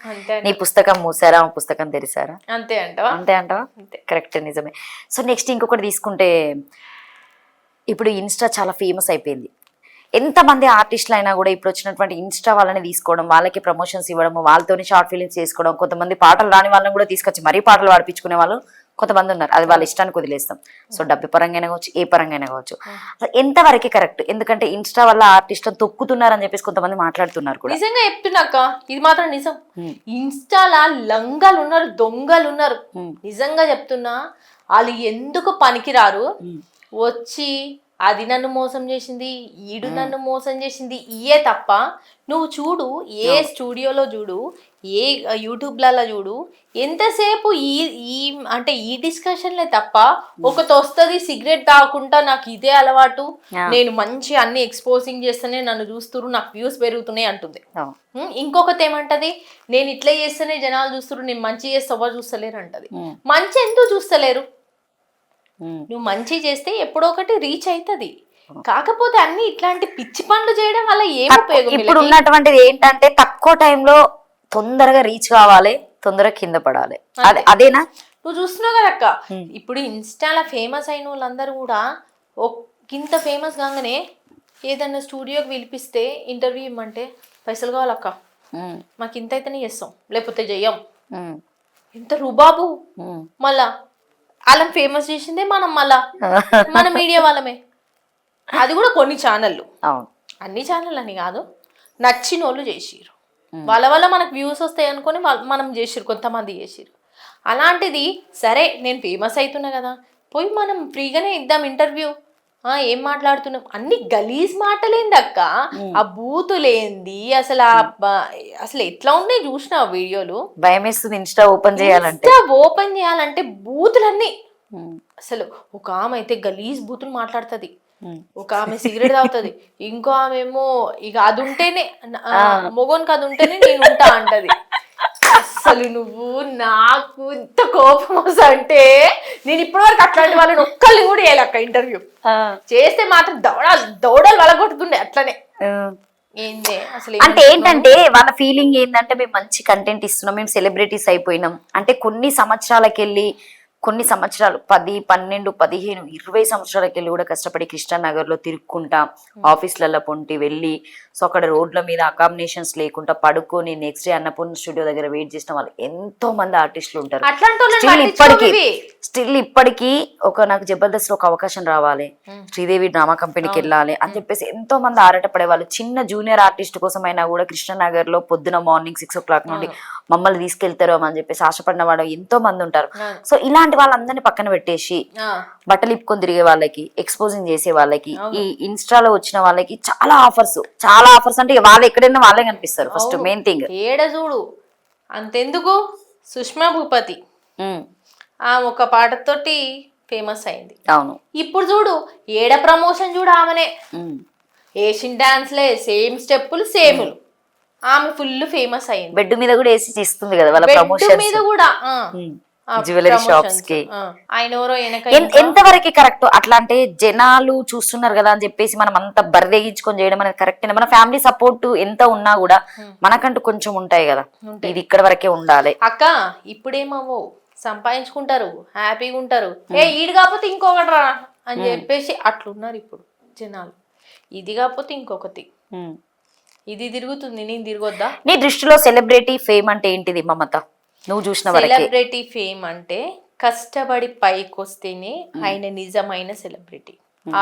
నీ పుస్తకం మూసారా, పుస్తకం తెరిసారా?
అంతే అంటావా?
కరెక్ట్, నిజమే. సో నెక్స్ట్ ఇంకొకటి తీసుకుంటే, ఇప్పుడు ఇన్స్టా చాలా ఫేమస్ అయిపోయింది. ఎంతమంది ఆర్టిస్టులు అయినా కూడా ఇప్పుడు వచ్చినటువంటి ఇన్స్టా వాళ్ళని తీసుకోవడం, వాళ్ళకి ప్రమోషన్స్ ఇవ్వడం, వాళ్ళతోని షార్ట్ ఫిలిమ్స్ చేసుకోవడం, కొంతమంది పాటలు రాని వాళ్ళని కూడా తీసుకొచ్చి మరీ పాటలు పాడిపించుకునే వాళ్ళు కొంతమంది ఉన్నారు. అది వాళ్ళ ఇష్టానికి వదిలేస్తాం. సో డబ్బు పరంగా కావచ్చు, ఏ పరంగా కావచ్చు. ఎంతవరకు కరెక్ట్? ఎందుకంటే ఇన్స్టా వల్ల ఆర్టిస్టులను తొక్కుతున్నారని చెప్పేసి కొంతమంది మాట్లాడుతున్నారు కూడా.
నిజంగా చెప్తున్నాక ఇది మాత్రం నిజం. ఇన్స్టాలా లంగాలు ఉన్నారు, దొంగలు ఉన్నారు. నిజంగా చెప్తున్నా, వాళ్ళు ఎందుకు పనికిరారు. వచ్చి అది నన్ను మోసం చేసింది, ఈడు నన్ను మోసం చేసింది, ఇయే తప్ప నువ్వు చూడు ఏ స్టూడియోలో చూడు, ఏ యూట్యూబ్లలో చూడు, ఎంతసేపు ఈ అంటే ఈ డిస్కషన్లే తప్ప ఒకటి వస్తుంది సిగరెట్ తాగకుండా నాకు ఇదే అలవాటు, నేను మంచి అన్ని ఎక్స్పోజింగ్ చేస్తేనే నన్ను చూస్తున్నారు, నాకు వ్యూస్ పెరుగుతున్నాయి అంటుంది. ఇంకొకటి ఏమంటది, నేను ఇట్లా చేస్తేనే జనాలు చూస్తున్నారు, నేను మంచి చేస్తే ఎవరు చూస్తలేరు అంటది. మంచి ఎందుకు చూస్తలేరు? నువ్వు మంచి చేస్తే ఎప్పుడో ఒకటి రీచ్ అవుతుంది. కాకపోతే అన్ని ఇట్లాంటి పిచ్చి పనులు చేయడం వల్ల ఏం ఉపయోగం?
ఇప్పుడు ఉన్నటువంటిది ఏంటంటే తక్కువ టైంలో తొందరగా రీచ్ కావాలి, తొందరగా కింద పడాలి. అదేనా
నువ్వు చూస్తున్నావు కదా అక్క, ఇప్పుడు ఇన్స్టాలో ఫేమస్ అయిన వాళ్ళందరూ కూడా ఇంత ఫేమస్ కాగానే ఏదన్నా స్టూడియోకి పిలిపిస్తే ఇంటర్వ్యూ ఇవ్వమంటే పైసలు కావాలక్క, మాకు ఇంత అయితేనే చేస్తాం, లేకపోతే చెయ్యం. ఇంత రుబాబు. మళ్ళా వాళ్ళని ఫేమస్ చేసిందే మనం, మళ్ళా మన మీడియా వాళ్ళమే. అది కూడా కొన్ని ఛానళ్ళు, అన్ని ఛానల్ అని కాదు, నచ్చిన వాళ్ళు చేసిరు. వాళ్ళ వల్ల మనకు వ్యూస్ వస్తాయి అనుకొని మనం చేసిరు, కొంతమంది చేసిరు. అలాంటిది సరే నేను ఫేమస్ అవుతున్నా కదా, పోయి మనం ఫ్రీగానే ఇద్దాం ఇంటర్వ్యూ. ఏం మాట్లాడుతున్నాం, అన్ని గలీజ్ మాటలేంది అక్క, ఆ బూతులేంది, అసలు ఎట్లా ఉన్నాయి చూసిన వీడియోలు.
భయం వేస్తుంది ఇన్స్టా ఓపెన్
చేయాలంటే బూతులన్నీ. అసలు ఒక ఆమె అయితే గలీజ్ బూతులు మాట్లాడుతుంది, ఒక ఆమె సిగరెట్ తాగుతుంది, ఇంకో ఆమె ఏమో ఇక అది ఉంటేనే మొగోనికి అది ఉంటేనే నేను ఉంటా అంటది. అసలు నువ్వు నాకు ఇంత కోపం వస్తే నేను ఇప్పటివరకు అట్లాంటి వాళ్ళని ఒక్కళ్ళని కూడా వేయలేక ఇంటర్వ్యూ చేస్తే మాత్రం దౌడలు వలగొట్టుతుండే అట్లనే. ఏందే అసలు
అంటే ఏంటంటే వాళ్ళ ఫీలింగ్ ఏంటంటే మేము మంచి కంటెంట్ ఇస్తున్నాం, మేము సెలబ్రిటీస్ అయిపోయినాం అంటే కొన్ని సంవత్సరాలకెళ్ళి 10, 12, 15, 20 సంవత్సరాలకెళ్ళి కూడా కష్టపడి కృష్ణానగర్ లో తిరుక్కుంటా ఆఫీస్లలో పొంటి వెళ్ళి, సో అక్కడ రోడ్ల మీద అకామిడేషన్స్ లేకుండా పడుకొని నెక్స్ట్ డే అన్నపూర్ణ స్టూడియో దగ్గర వెయిట్ చేసిన వాళ్ళు ఎంతో మంది ఆర్టిస్టులు ఉంటారు. స్టిల్ ఇప్పటికీ నాకు జబర్దస్త్ లో ఒక అవకాశం రావాలి, శ్రీదేవి డ్రామా కంపెనీకి వెళ్ళాలి అని చెప్పేసి ఎంతో మంది ఆరాటపడే వాళ్ళు. చిన్న జూనియర్ ఆర్టిస్ట్ కోసం అయినా కూడా కృష్ణానగర్ లో పొద్దున మార్నింగ్ 6 o'clock నుండి మమ్మల్ని తీసుకెళ్తారు అని చెప్పేసి ఆశపడిన వాళ్ళు ఎంతో మంది ఉంటారు. సో ఇలాంటి వాళ్ళందరినీ పక్కన పెట్టేసి బట్టలు ఇప్పుకొని తిరిగే వాళ్ళకి, ఎక్స్పోజింగ్ చేసే వాళ్ళకి, ఈ ఇన్స్టాలో వచ్చిన వాళ్ళకి చాలా ఆఫర్స్ అంటే వాళ్ళు ఎక్కడైనా వాళ్ళే కనిపిస్తారు. ఫస్ట్ మెయిన్ థింగ్
ఏడ చూడు అంతెందుకు, సుష్మా భూపతి ఒక పాటతోటి ఫేమస్ అయింది.
అవును,
ఇప్పుడు చూడు ఏడ ప్రమోషన్ చూడు ఆమెనే. ఏషియన్ డాన్స్లే సేమ్ స్టెప్పులు సేములు. ఆమె ఫుల్ ఫేమస్ అయింది.
బెడ్ మీద కూడా వేసి ఇస్తుంది కదా వాళ్ళ
బెడ్
ప్రమోషన్స్
మీద కూడా
జ్యువెలరీ షాప్స్ కి.
ఆయన ఎవరో
ఎంతవరకు కరెక్ట్ అట్లా అంటే జనాలు చూస్తున్నారు కదా అని చెప్పేసి మనం అంత బరిదెగించుకొని చేయడం అనేది కరెక్ట్. మన ఫ్యామిలీ సపోర్ట్ ఎంత ఉన్నా కూడా మనకంటూ కొంచెం ఉంటాయి కదా, ఇది ఇక్కడ వరకే ఉండాలి.
అక్క ఇప్పుడేమో సంపాదించుకుంటారు, హ్యాపీగా ఉంటారు. ఈడు కాకపోతే ఇంకొకటి రా అని చెప్పేసి అట్లున్నారు ఇప్పుడు జనాలు. ఇది కాకపోతే ఇంకొకటి, ఇది తిరుగుతుంది, నేను తిరగొద్దా?
నీ దృష్టిలో సెలబ్రిటీ ఫేమ్ అంటే ఏంటిది మమత, నువ్వు చూసిన వరకే?
సెలబ్రిటీ ఫేమ్ అంటే కష్టపడి పైకి వస్తేనే ఆయన నిజమైన సెలబ్రిటీ,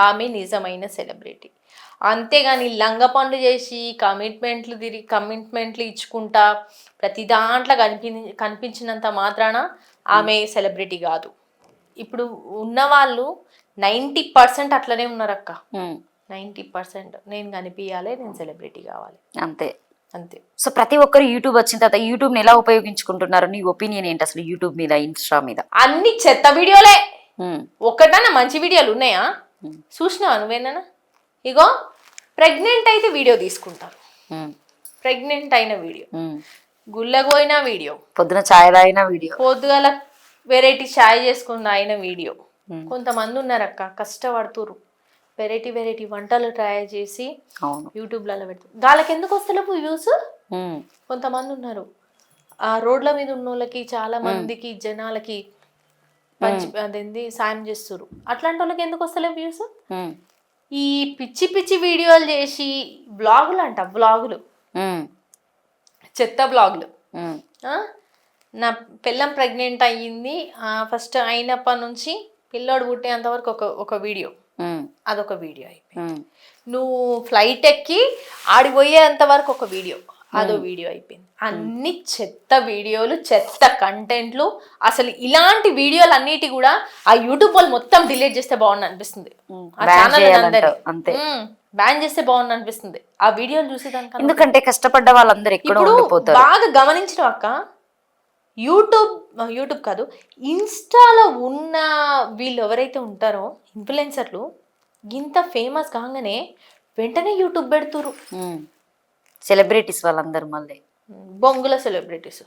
ఆమె నిజమైన సెలబ్రిటీ. అంతేగాని లంగ పనులు చేసి కమిట్మెంట్లు ఇచ్చుకుంటా ప్రతి దాంట్లో కనిపించినంత మాత్రాన ఆమె సెలబ్రిటీ కాదు. ఇప్పుడు ఉన్నవాళ్ళు 90% అట్లనే ఉన్నారు అక్క. 90% నేను కనిపించాలి, నేను సెలబ్రిటీ కావాలి,
అంతే
అంతే.
సో ప్రతి ఒక్కరు యూట్యూబ్ వచ్చిన తర్వాత యూట్యూబ్ ని ఎలా ఉపయోగించుకుంటున్నారు? నీ ఒపీనియన్ ఏంటి అసలు యూట్యూబ్ మీద, ఇన్స్టా మీద?
అన్ని చెత్త వీడియోలే. ఒక్కటన్నా మంచి వీడియోలు ఉన్నాయా? చూసినావా నువ్వేనా? ఇగో ప్రెగ్నెంట్ అయితే వీడియో తీసుకుంటారు, ప్రెగ్నెంట్ అయిన వీడియో, గుళ్ళగోయిన వీడియో,
పొద్దున ఛాయ్ తాగిన వీడియో,
పొద్దుగల వెరైటీ ఛాయ్ చేసుకున్న అయిన వీడియో. కొంతమంది ఉన్నారక్క కష్టపడుతురు, వెరైటీ వంటలు ట్రై చేసి యూట్యూబ్లలో పెడతారు. వాళ్ళకి ఎందుకు వస్తలేవు వ్యూస్? కొంతమంది ఉన్నారు ఆ రోడ్ల మీద ఉన్న వాళ్ళకి, చాలా మందికి జనాలకి అదేంది సాయం చేస్తారు. అట్లాంటి వాళ్ళకి ఎందుకు వస్తలేవు వ్యూస్? ఈ పిచ్చి వీడియోలు చేసి బ్లాగులు అంట, బ్లాగులు, చెత్త బ్లాగులు. నా పిల్లం ప్రెగ్నెంట్ అయ్యింది, ఫస్ట్ అయినప్పటి నుంచి పిల్లోడు పుట్టేంత వరకు ఒక వీడియో, అదొక వీడియో అయిపోయింది. నువ్వు ఫ్లైట్ ఎక్కి ఆడిపోయేంత వరకు ఒక వీడియో, అదో వీడియో అయిపోయింది. అన్ని చెత్త వీడియోలు, చెత్త కంటెంట్లు. అసలు ఇలాంటి వీడియోలు అన్నిటి కూడా ఆ యూట్యూబ్ వాళ్ళు మొత్తం డిలీట్ చేస్తే బాగుంది అనిపిస్తుంది. ఆ ఛానల్ అందరి బ్యాన్ చేస్తే బాగుంది అనిపిస్తుంది ఆ వీడియోలు చూసేదానికి.
ఎందుకంటే కష్టపడ్డ వాళ్ళందరూ ఎక్కడ
బాగా గమనించడం అక్క, యూట్యూబ్ కాదు ఇన్స్టాలో ఉన్న వీళ్ళు ఎవరైతే ఉంటారో ఇన్ఫ్లుయెన్సర్లు, ఇంత ఫేమస్ కాగానే వెంటనే యూట్యూబ్ పెడుతురు.
సెలబ్రిటీస్ వాళ్ళందరూ మళ్ళీ
బొంగుల సెలబ్రిటీస్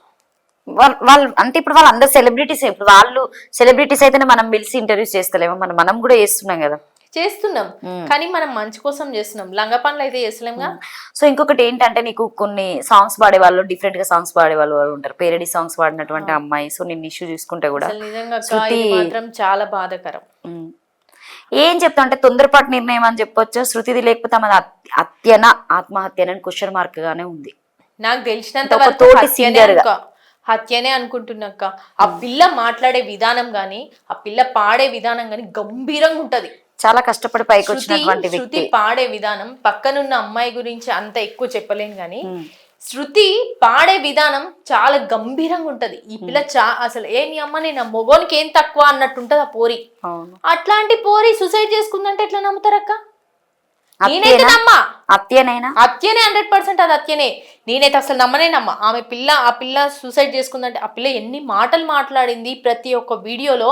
వాళ్ళు అంటే ఇప్పుడు వాళ్ళందరూ సెలబ్రిటీస్. ఇప్పుడు వాళ్ళు సెలబ్రిటీస్ అయితేనే మనం పిలిచి ఇంటర్వ్యూస్ చేస్తలేమో, మనం కూడా చేస్తున్నాం కదా.
చేస్తున్నాం కానీ మనం మంచి కోసం చేస్తున్నాం, లంగ పనులు అయితే చేస్తలేంగా.
సో ఇంకొకటి ఏంటంటే నీకు కొన్ని సాంగ్స్ పాడే వాళ్ళు, డిఫరెంట్ గా సాంగ్స్ పాడే వాళ్ళు ఉంటారు, పేరడీ సాంగ్స్ పాడినటువంటి అమ్మాయి. సో నేను ఇష్యూ చూసుకుంటే కూడా
నిజంగా మాత్రం చాలా బాధాకరం.
ఏం చెప్తా అంటే తొందరపాటు నిర్ణయం అని చెప్పొచ్చు శృతిది, లేకపోతే ఆమె హత్యన ఆత్మహత్యన క్వశ్చన్ మార్క్ గానే ఉంది.
నాకు తెలిసినంత వరకు హత్యనే అనుకుంటున్నాక. ఆ పిల్ల మాట్లాడే విధానం గాని, ఆ పిల్ల పాడే విధానం గాని గంభీరంగా ఉంటది.
చాలా కష్టపడి పైకి వచ్చినటువంటి
శృతి పాడే విధానం, పక్కనున్న అమ్మాయి గురించి అంత ఎక్కువ చెప్పలేను గాని శృతి పాడే విధానం చాలా గంభీరంగా ఉంటది. ఈ పిల్ల అసలు నీ అమ్మ నేను మొగోనికి ఏం తక్కువ అన్నట్టుంటది ఆ పోరి. అట్లాంటి పోరి సూసైడ్ చేసుకుందంటే ఎట్లా నమ్ముతారక్క? నేనైతే నమ్మా. హత్యనే 100% అది హత్యనే. నేనైతే అసలు నమ్మనేనమ్మా. ఆ పిల్ల సూసైడ్ చేసుకుందంటే ఆ పిల్ల ఎన్ని మాటలు మాట్లాడింది ప్రతి ఒక్క వీడియోలో.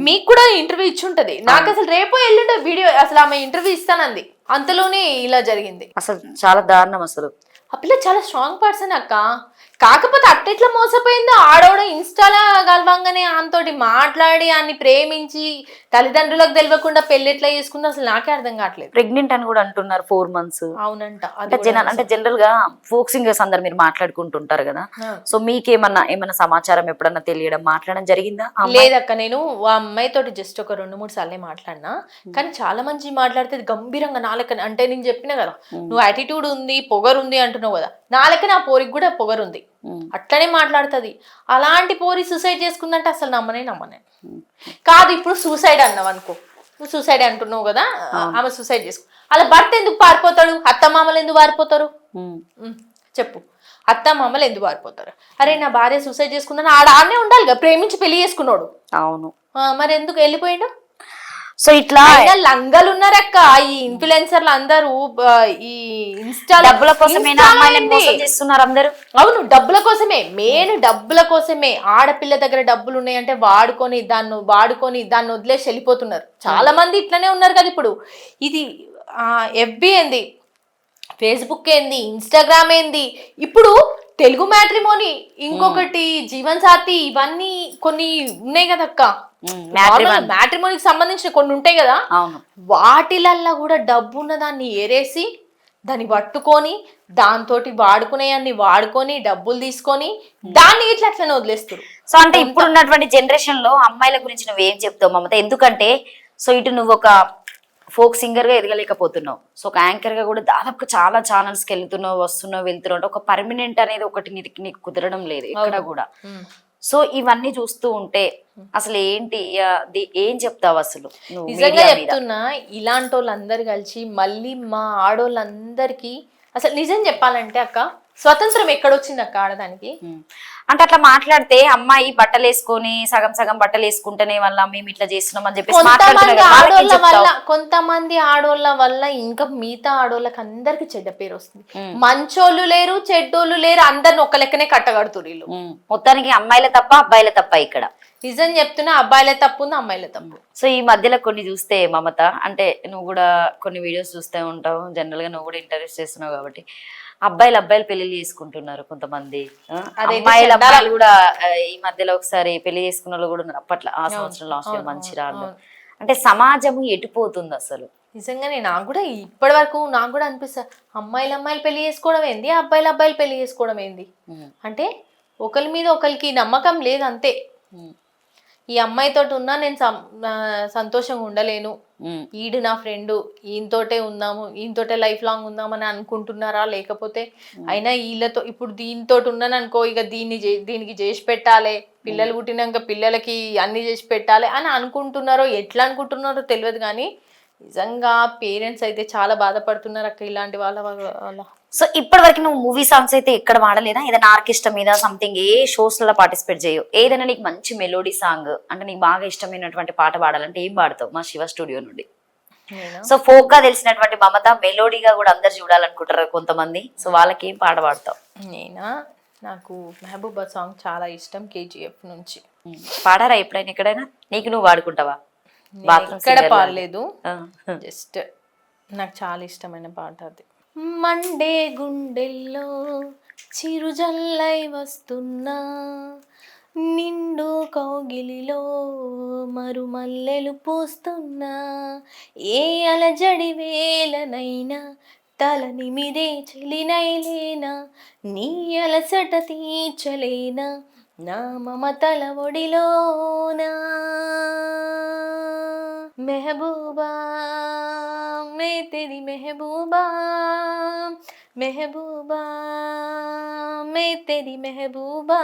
మీకు కూడా ఇంటర్వ్యూ ఇచ్చి ఉంటది. నాకు అసలు రేపో ఎల్లుండో వీడియో, అసలు ఆమె ఇంటర్వ్యూ ఇస్తానంది, అంతలోనే ఇలా జరిగింది.
అసలు చాలా దారుణం. అసలు
ఆ పిల్ల చాలా స్ట్రాంగ్ పర్సన్ అక్క. కాకపోతే అట్టెట్లా మోసపోయిందో, ఆడోడ ఇన్స్టాలా గలవంగానే ఆమెతోటి మాట్లాడి ఆన్ని ప్రేమించి తల్లిదండ్రులకు తెలియకుండా పెళ్లి ఎట్లా చేసుకుందో అసలు నాకే అర్థం కావట్లేదు.
ప్రెగ్నెంట్ అని కూడా అంటున్నారు 4 months.
అవునంట.
అంటే జనరల్ గా ఫోక్ సింగర్స్ అందరు మీరు మాట్లాడుకుంటుంటారు కదా, సో మీకేమన్నా సమాచారం ఎప్పుడన్నా తెలియడం, మాట్లాడడం జరిగిందా?
లేదక్క, నేను ఆ అమ్మాయి తోటి జస్ట్ ఒక 2-3 సార్లే మాట్లాడినా. కానీ చాలా మంచి మాట్లాడితే గంభీరంగా నాలెక్క. అంటే నేను చెప్పినా కదా, నువ్వు యాటిట్యూడ్ ఉంది, పొగరుంది అంటున్నావు కదా, నాలెక్క నా పోరికి కూడా పొగరుంది, అట్లనే మాట్లాడుతుంది. అలాంటి పోరి సూసైడ్ చేసుకుందంటే అసలు నమ్మనే కాదు. ఇప్పుడు సూసైడ్ అన్నావు అనుకో, నువ్వు సూసైడ్ అంటున్నావు కదా, ఆమె సూసైడ్ చేసుకో, అలా భర్త ఎందుకు పారిపోతాడు? అత్తమామలు ఎందుకు పారిపోతారు చెప్పు? అత్తమామలు ఎందుకు పారిపోతారు? అరే నా భార్య సూసైడ్ చేసుకుందని ఆడనే ఉండాలి కదా, ప్రేమించి పెళ్లి చేసుకున్నాడు.
అవును,
మరి ఎందుకు వెళ్ళిపోయిండు?
సో ఇట్లా
లంగలు ఉన్నారక్క ఈ ఇన్ఫ్లుయెన్సర్లు అందరూ. ఈ ఇన్స్టా
డబ్బుల కోసమే చేస్తున్నారు అందరూ.
అవును, డబ్బుల కోసమే, మెయిన్ డబ్బుల కోసమే. ఆడపిల్ల దగ్గర డబ్బులు ఉన్నాయంటే వాడుకొని దాన్ని వదిలేసి వెళ్ళిపోతున్నారు. చాలా మంది ఇట్లనే ఉన్నారు కదా. ఇప్పుడు ఇది ఎఫ్బి ఏంది, ఫేస్బుక్ ఏంది, ఇన్స్టాగ్రామ్ ఏంది, ఇప్పుడు తెలుగు మ్యాట్రిమోని, ఇంకొకటి జీవన్ సాథి, ఇవన్నీ కొన్ని ఉన్నాయి కదా అక్క, మ్యాట్రిమోనికి సంబంధించిన కొన్ని ఉంటాయి కదా, వాటిలల్లా కూడా డబ్బు ఉన్న దాన్ని ఏరేసి దాన్ని పట్టుకొని దాంతో వాడుకునేవన్నీ వాడుకొని డబ్బులు తీసుకొని దాన్ని ఇట్లా అట్లనే వదిలేస్తారు.
సో అంటే ఇప్పుడు ఉన్నటువంటి జనరేషన్ లో అమ్మాయిల గురించి నువ్వు ఏం చెప్తావు మమత? ఎందుకంటే సో ఇటు నువ్వు ఒక ఫోక్ సింగర్ గా ఎదగలేకపోతున్నావు, సో ఒక యాంకర్ గా కూడా దాదాపు చాలా ఛానల్స్ కి వెళ్తున్నావు, వస్తున్నావు, వెళ్తున్నావు, ఒక పర్మనెంట్ అనేది ఒకటి నీకు కుదరడం లేదు ఎక్కడ కూడా. సో ఇవన్నీ చూస్తూ ఉంటే అసలు ఏంటి ఏం చెప్తావు అసలు?
నిజంగా చెప్తున్నా, ఇలాంటి వాళ్ళందరు కలిసి మళ్ళీ మా ఆడోళ్ళందరికీ అసలు నిజం చెప్పాలంటే అక్క స్వతంత్రం ఎక్కడొచ్చింది అక్క ఆడదానికి?
అంటే అట్లా మాట్లాడితే అమ్మాయి బట్టలు వేసుకొని సగం సగం బట్టలు వేసుకుంటేనే వల్ల మేము ఇట్లా చేస్తున్నాం అని చెప్పేసి
కొంతమంది ఆడోళ్ళ వల్ల ఇంకా మిగతా ఆడోళ్ళకి అందరికి చెడ్డ పేరు వస్తుంది. మంచోళ్ళు లేరు, చెడ్డోళ్ళు లేరు, అందరిని ఒక లెక్కనే కట్టగడుతురు వీళ్ళు.
మొత్తానికి అమ్మాయిల తప్ప అబ్బాయిల తప్ప ఇక్కడ?
నిజం చెప్తున్నా, అబ్బాయిల తప్పు ఉంది, అమ్మాయిల తప్పు.
సో ఈ మధ్యలో కొన్ని చూస్తే మమత, అంటే నువ్వు కూడా కొన్ని వీడియోస్ చూస్తూ ఉంటావు, జనరల్ గా నువ్వు కూడా ఇంటర్వ్యూస్ చేస్తున్నావు కాబట్టి, అబ్బాయిలు పెళ్లి చేసుకుంటున్నారు కొంతమంది, అమ్మాయిలు కూడా ఈ మధ్యలో ఒకసారి పెళ్లి చేసుకున్న వాళ్ళు కూడా ఉన్నారు. అప్పట్లో ఆ సంవత్సరం లాస్ట్ ఇయర్ మంచిర్యాలలో. అంటే సమాజం ఎటుపోతుంది అసలు?
నిజంగానే నాకు కూడా ఇప్పటి వరకు నాకు కూడా అనిపిస్తా, అమ్మాయిలు పెళ్లి చేసుకోవడం ఏంది, అబ్బాయిలు పెళ్లి చేసుకోవడం ఏంది అంటే ఒకరి మీద ఒకరికి నమ్మకం లేదు అంతే. ఈ అమ్మాయితో ఉన్నా నేను సంతోషంగా ఉండలేను, ఈడు నా ఫ్రెండ్, ఈయనతోటే ఉందాము, ఈయనతోటే లైఫ్ లాంగ్ ఉందామని అనుకుంటున్నారా? లేకపోతే అయినా వీళ్ళతో ఇప్పుడు దీనితో ఉన్నాను అనుకో, ఇక దీనికి చేసి పెట్టాలి, పిల్లలు పుట్టినాక పిల్లలకి అన్ని చేసి పెట్టాలి అని అనుకుంటున్నారో ఎట్లా అనుకుంటున్నారో తెలియదు, కానీ నిజంగా పేరెంట్స్ అయితే చాలా బాధపడుతున్నారు అక్క ఇలాంటి వాళ్ళ.
సో ఇప్పటి వరకు నువ్వు మూవీ సాంగ్స్ అయితే ఎక్కడ వాడలేదా? ఏదైనా ఆర్కెస్ట్రా మీద సంథింగ్ ఏ షోస్ లలో పార్టిసిపేట్ చేయవు? ఏదైనా నీకు మంచి మెలోడీ సాంగ్ అంటే నీకు బాగా ఇష్టమైనటువంటి పాట పాడాలంటే ఏం పాడతావు మా శివ స్టూడియో నుండి? సో ఫోక్ గా తెలిసినటువంటి మమత మెలోడీగా కూడా అందరు చూడాలనుకుంటారు కొంతమంది, సో వాళ్ళకి ఏం పాట పాడతావు?
నాకు మెహబూబా సాంగ్ చాలా ఇష్టం, KGF నుంచి.
పాడారా ఎప్పుడైనా ఎక్కడైనా? నీకు నువ్వు వాడుకుంటావా?
ఎక్కడ పాడలేదు, జస్ట్ నాకు చాలా ఇష్టమైన పాట అది. మండే గుండెల్లో చిరుజల్లై వస్తున్నా, నిండు కౌగిలిలో మరుమల్లెలు పూస్తున్నా, ఏ అలజడి వేలనైనా తల నిమిదే చెలినైలేనా, నీ అలసట తీర్చలేనా నా మమతల ఒడిలోనా. మెహబూబా మే తెరి మెహబూబా, మెహబూబా మే తెరి మెహబూబా.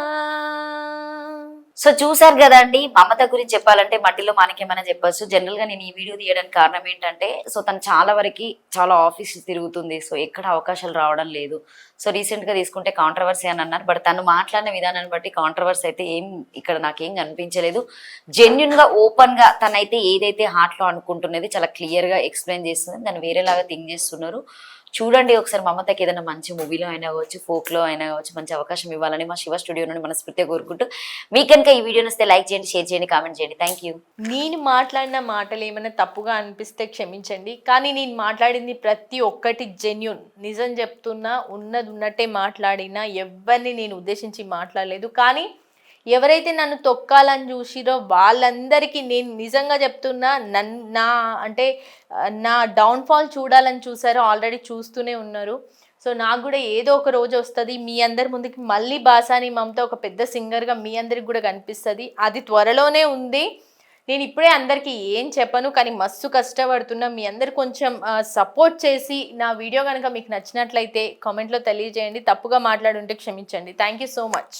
సో చూసారు కదండి, మమత గురించి చెప్పాలంటే మట్టిలో మాణిక్యమని చెప్పొచ్చు. జనరల్ గా నేను ఈ వీడియో తీయడానికి కారణం ఏంటంటే, సో తను చాలా వరకు చాలా ఆఫీస్ తిరుగుతుంది, సో ఎక్కడ అవకాశాలు రావడం లేదు. సో రీసెంట్ గా తీసుకుంటే కాంట్రవర్సీ అని అన్నారు, బట్ తను మాట్లాడిన విధానాన్ని బట్టి కాంట్రవర్సీ అయితే ఏం ఇక్కడ నాకేం కనిపించలేదు. జెన్యున్ గా ఓపెన్ గా తనైతే ఏదైతే హార్ట్ లో అనుకుంటున్నది చాలా క్లియర్ గా ఎక్స్ప్లెయిన్ చేస్తుంది, దాన్ని వేరేలాగా థింక్ చేస్తున్నారు. చూడండి ఒకసారి, మమతకి ఏదైనా మంచి మూవీలో అయినా కావచ్చు, ఫోక్ లో అయినా కావచ్చు, మంచి అవకాశం ఇవ్వాలని మా శివ స్టూడియో నుండి మనస్ఫూర్తిగా కోరుకుంటూ, మీకు కనుక ఈ వీడియో వస్తే లైక్ చేయండి, షేర్ చేయండి, కామెంట్ చేయండి. Thank you.
నేను మాట్లాడిన మాటలు ఏమైనా తప్పుగా అనిపిస్తే క్షమించండి, కానీ నేను మాట్లాడింది ప్రతి ఒక్కటి జెన్యూన్, నిజం చెప్తున్నా, ఉన్నది ఉన్నట్టే మాట్లాడినా, ఎవరిని నేను ఉద్దేశించి మాట్లాడలేదు. కానీ ఎవరైతే నన్ను తొక్కాలని చూసిరో వాళ్ళందరికీ నేను నిజంగా చెప్తున్నా, నా డౌన్ఫాల్ చూడాలని చూసారో ఆల్రెడీ చూస్తూనే ఉన్నారు. సో నాకు కూడా ఏదో ఒక రోజు వస్తుంది, మీ అందరి ముందుకి మళ్ళీ బాసాని మమత ఒక పెద్ద సింగర్గా మీ అందరికి కూడా కనిపిస్తుంది. అది త్వరలోనే ఉంది. నేను ఇప్పుడే అందరికీ ఏం చెప్పను, కానీ మస్తు కష్టపడుతున్నా. మీ అందరు కొంచెం సపోర్ట్ చేసి నా వీడియో కనుక మీకు నచ్చినట్లయితే కామెంట్లో తెలియజేయండి. తప్పుగా మాట్లాడుంటే క్షమించండి. Thank you so much.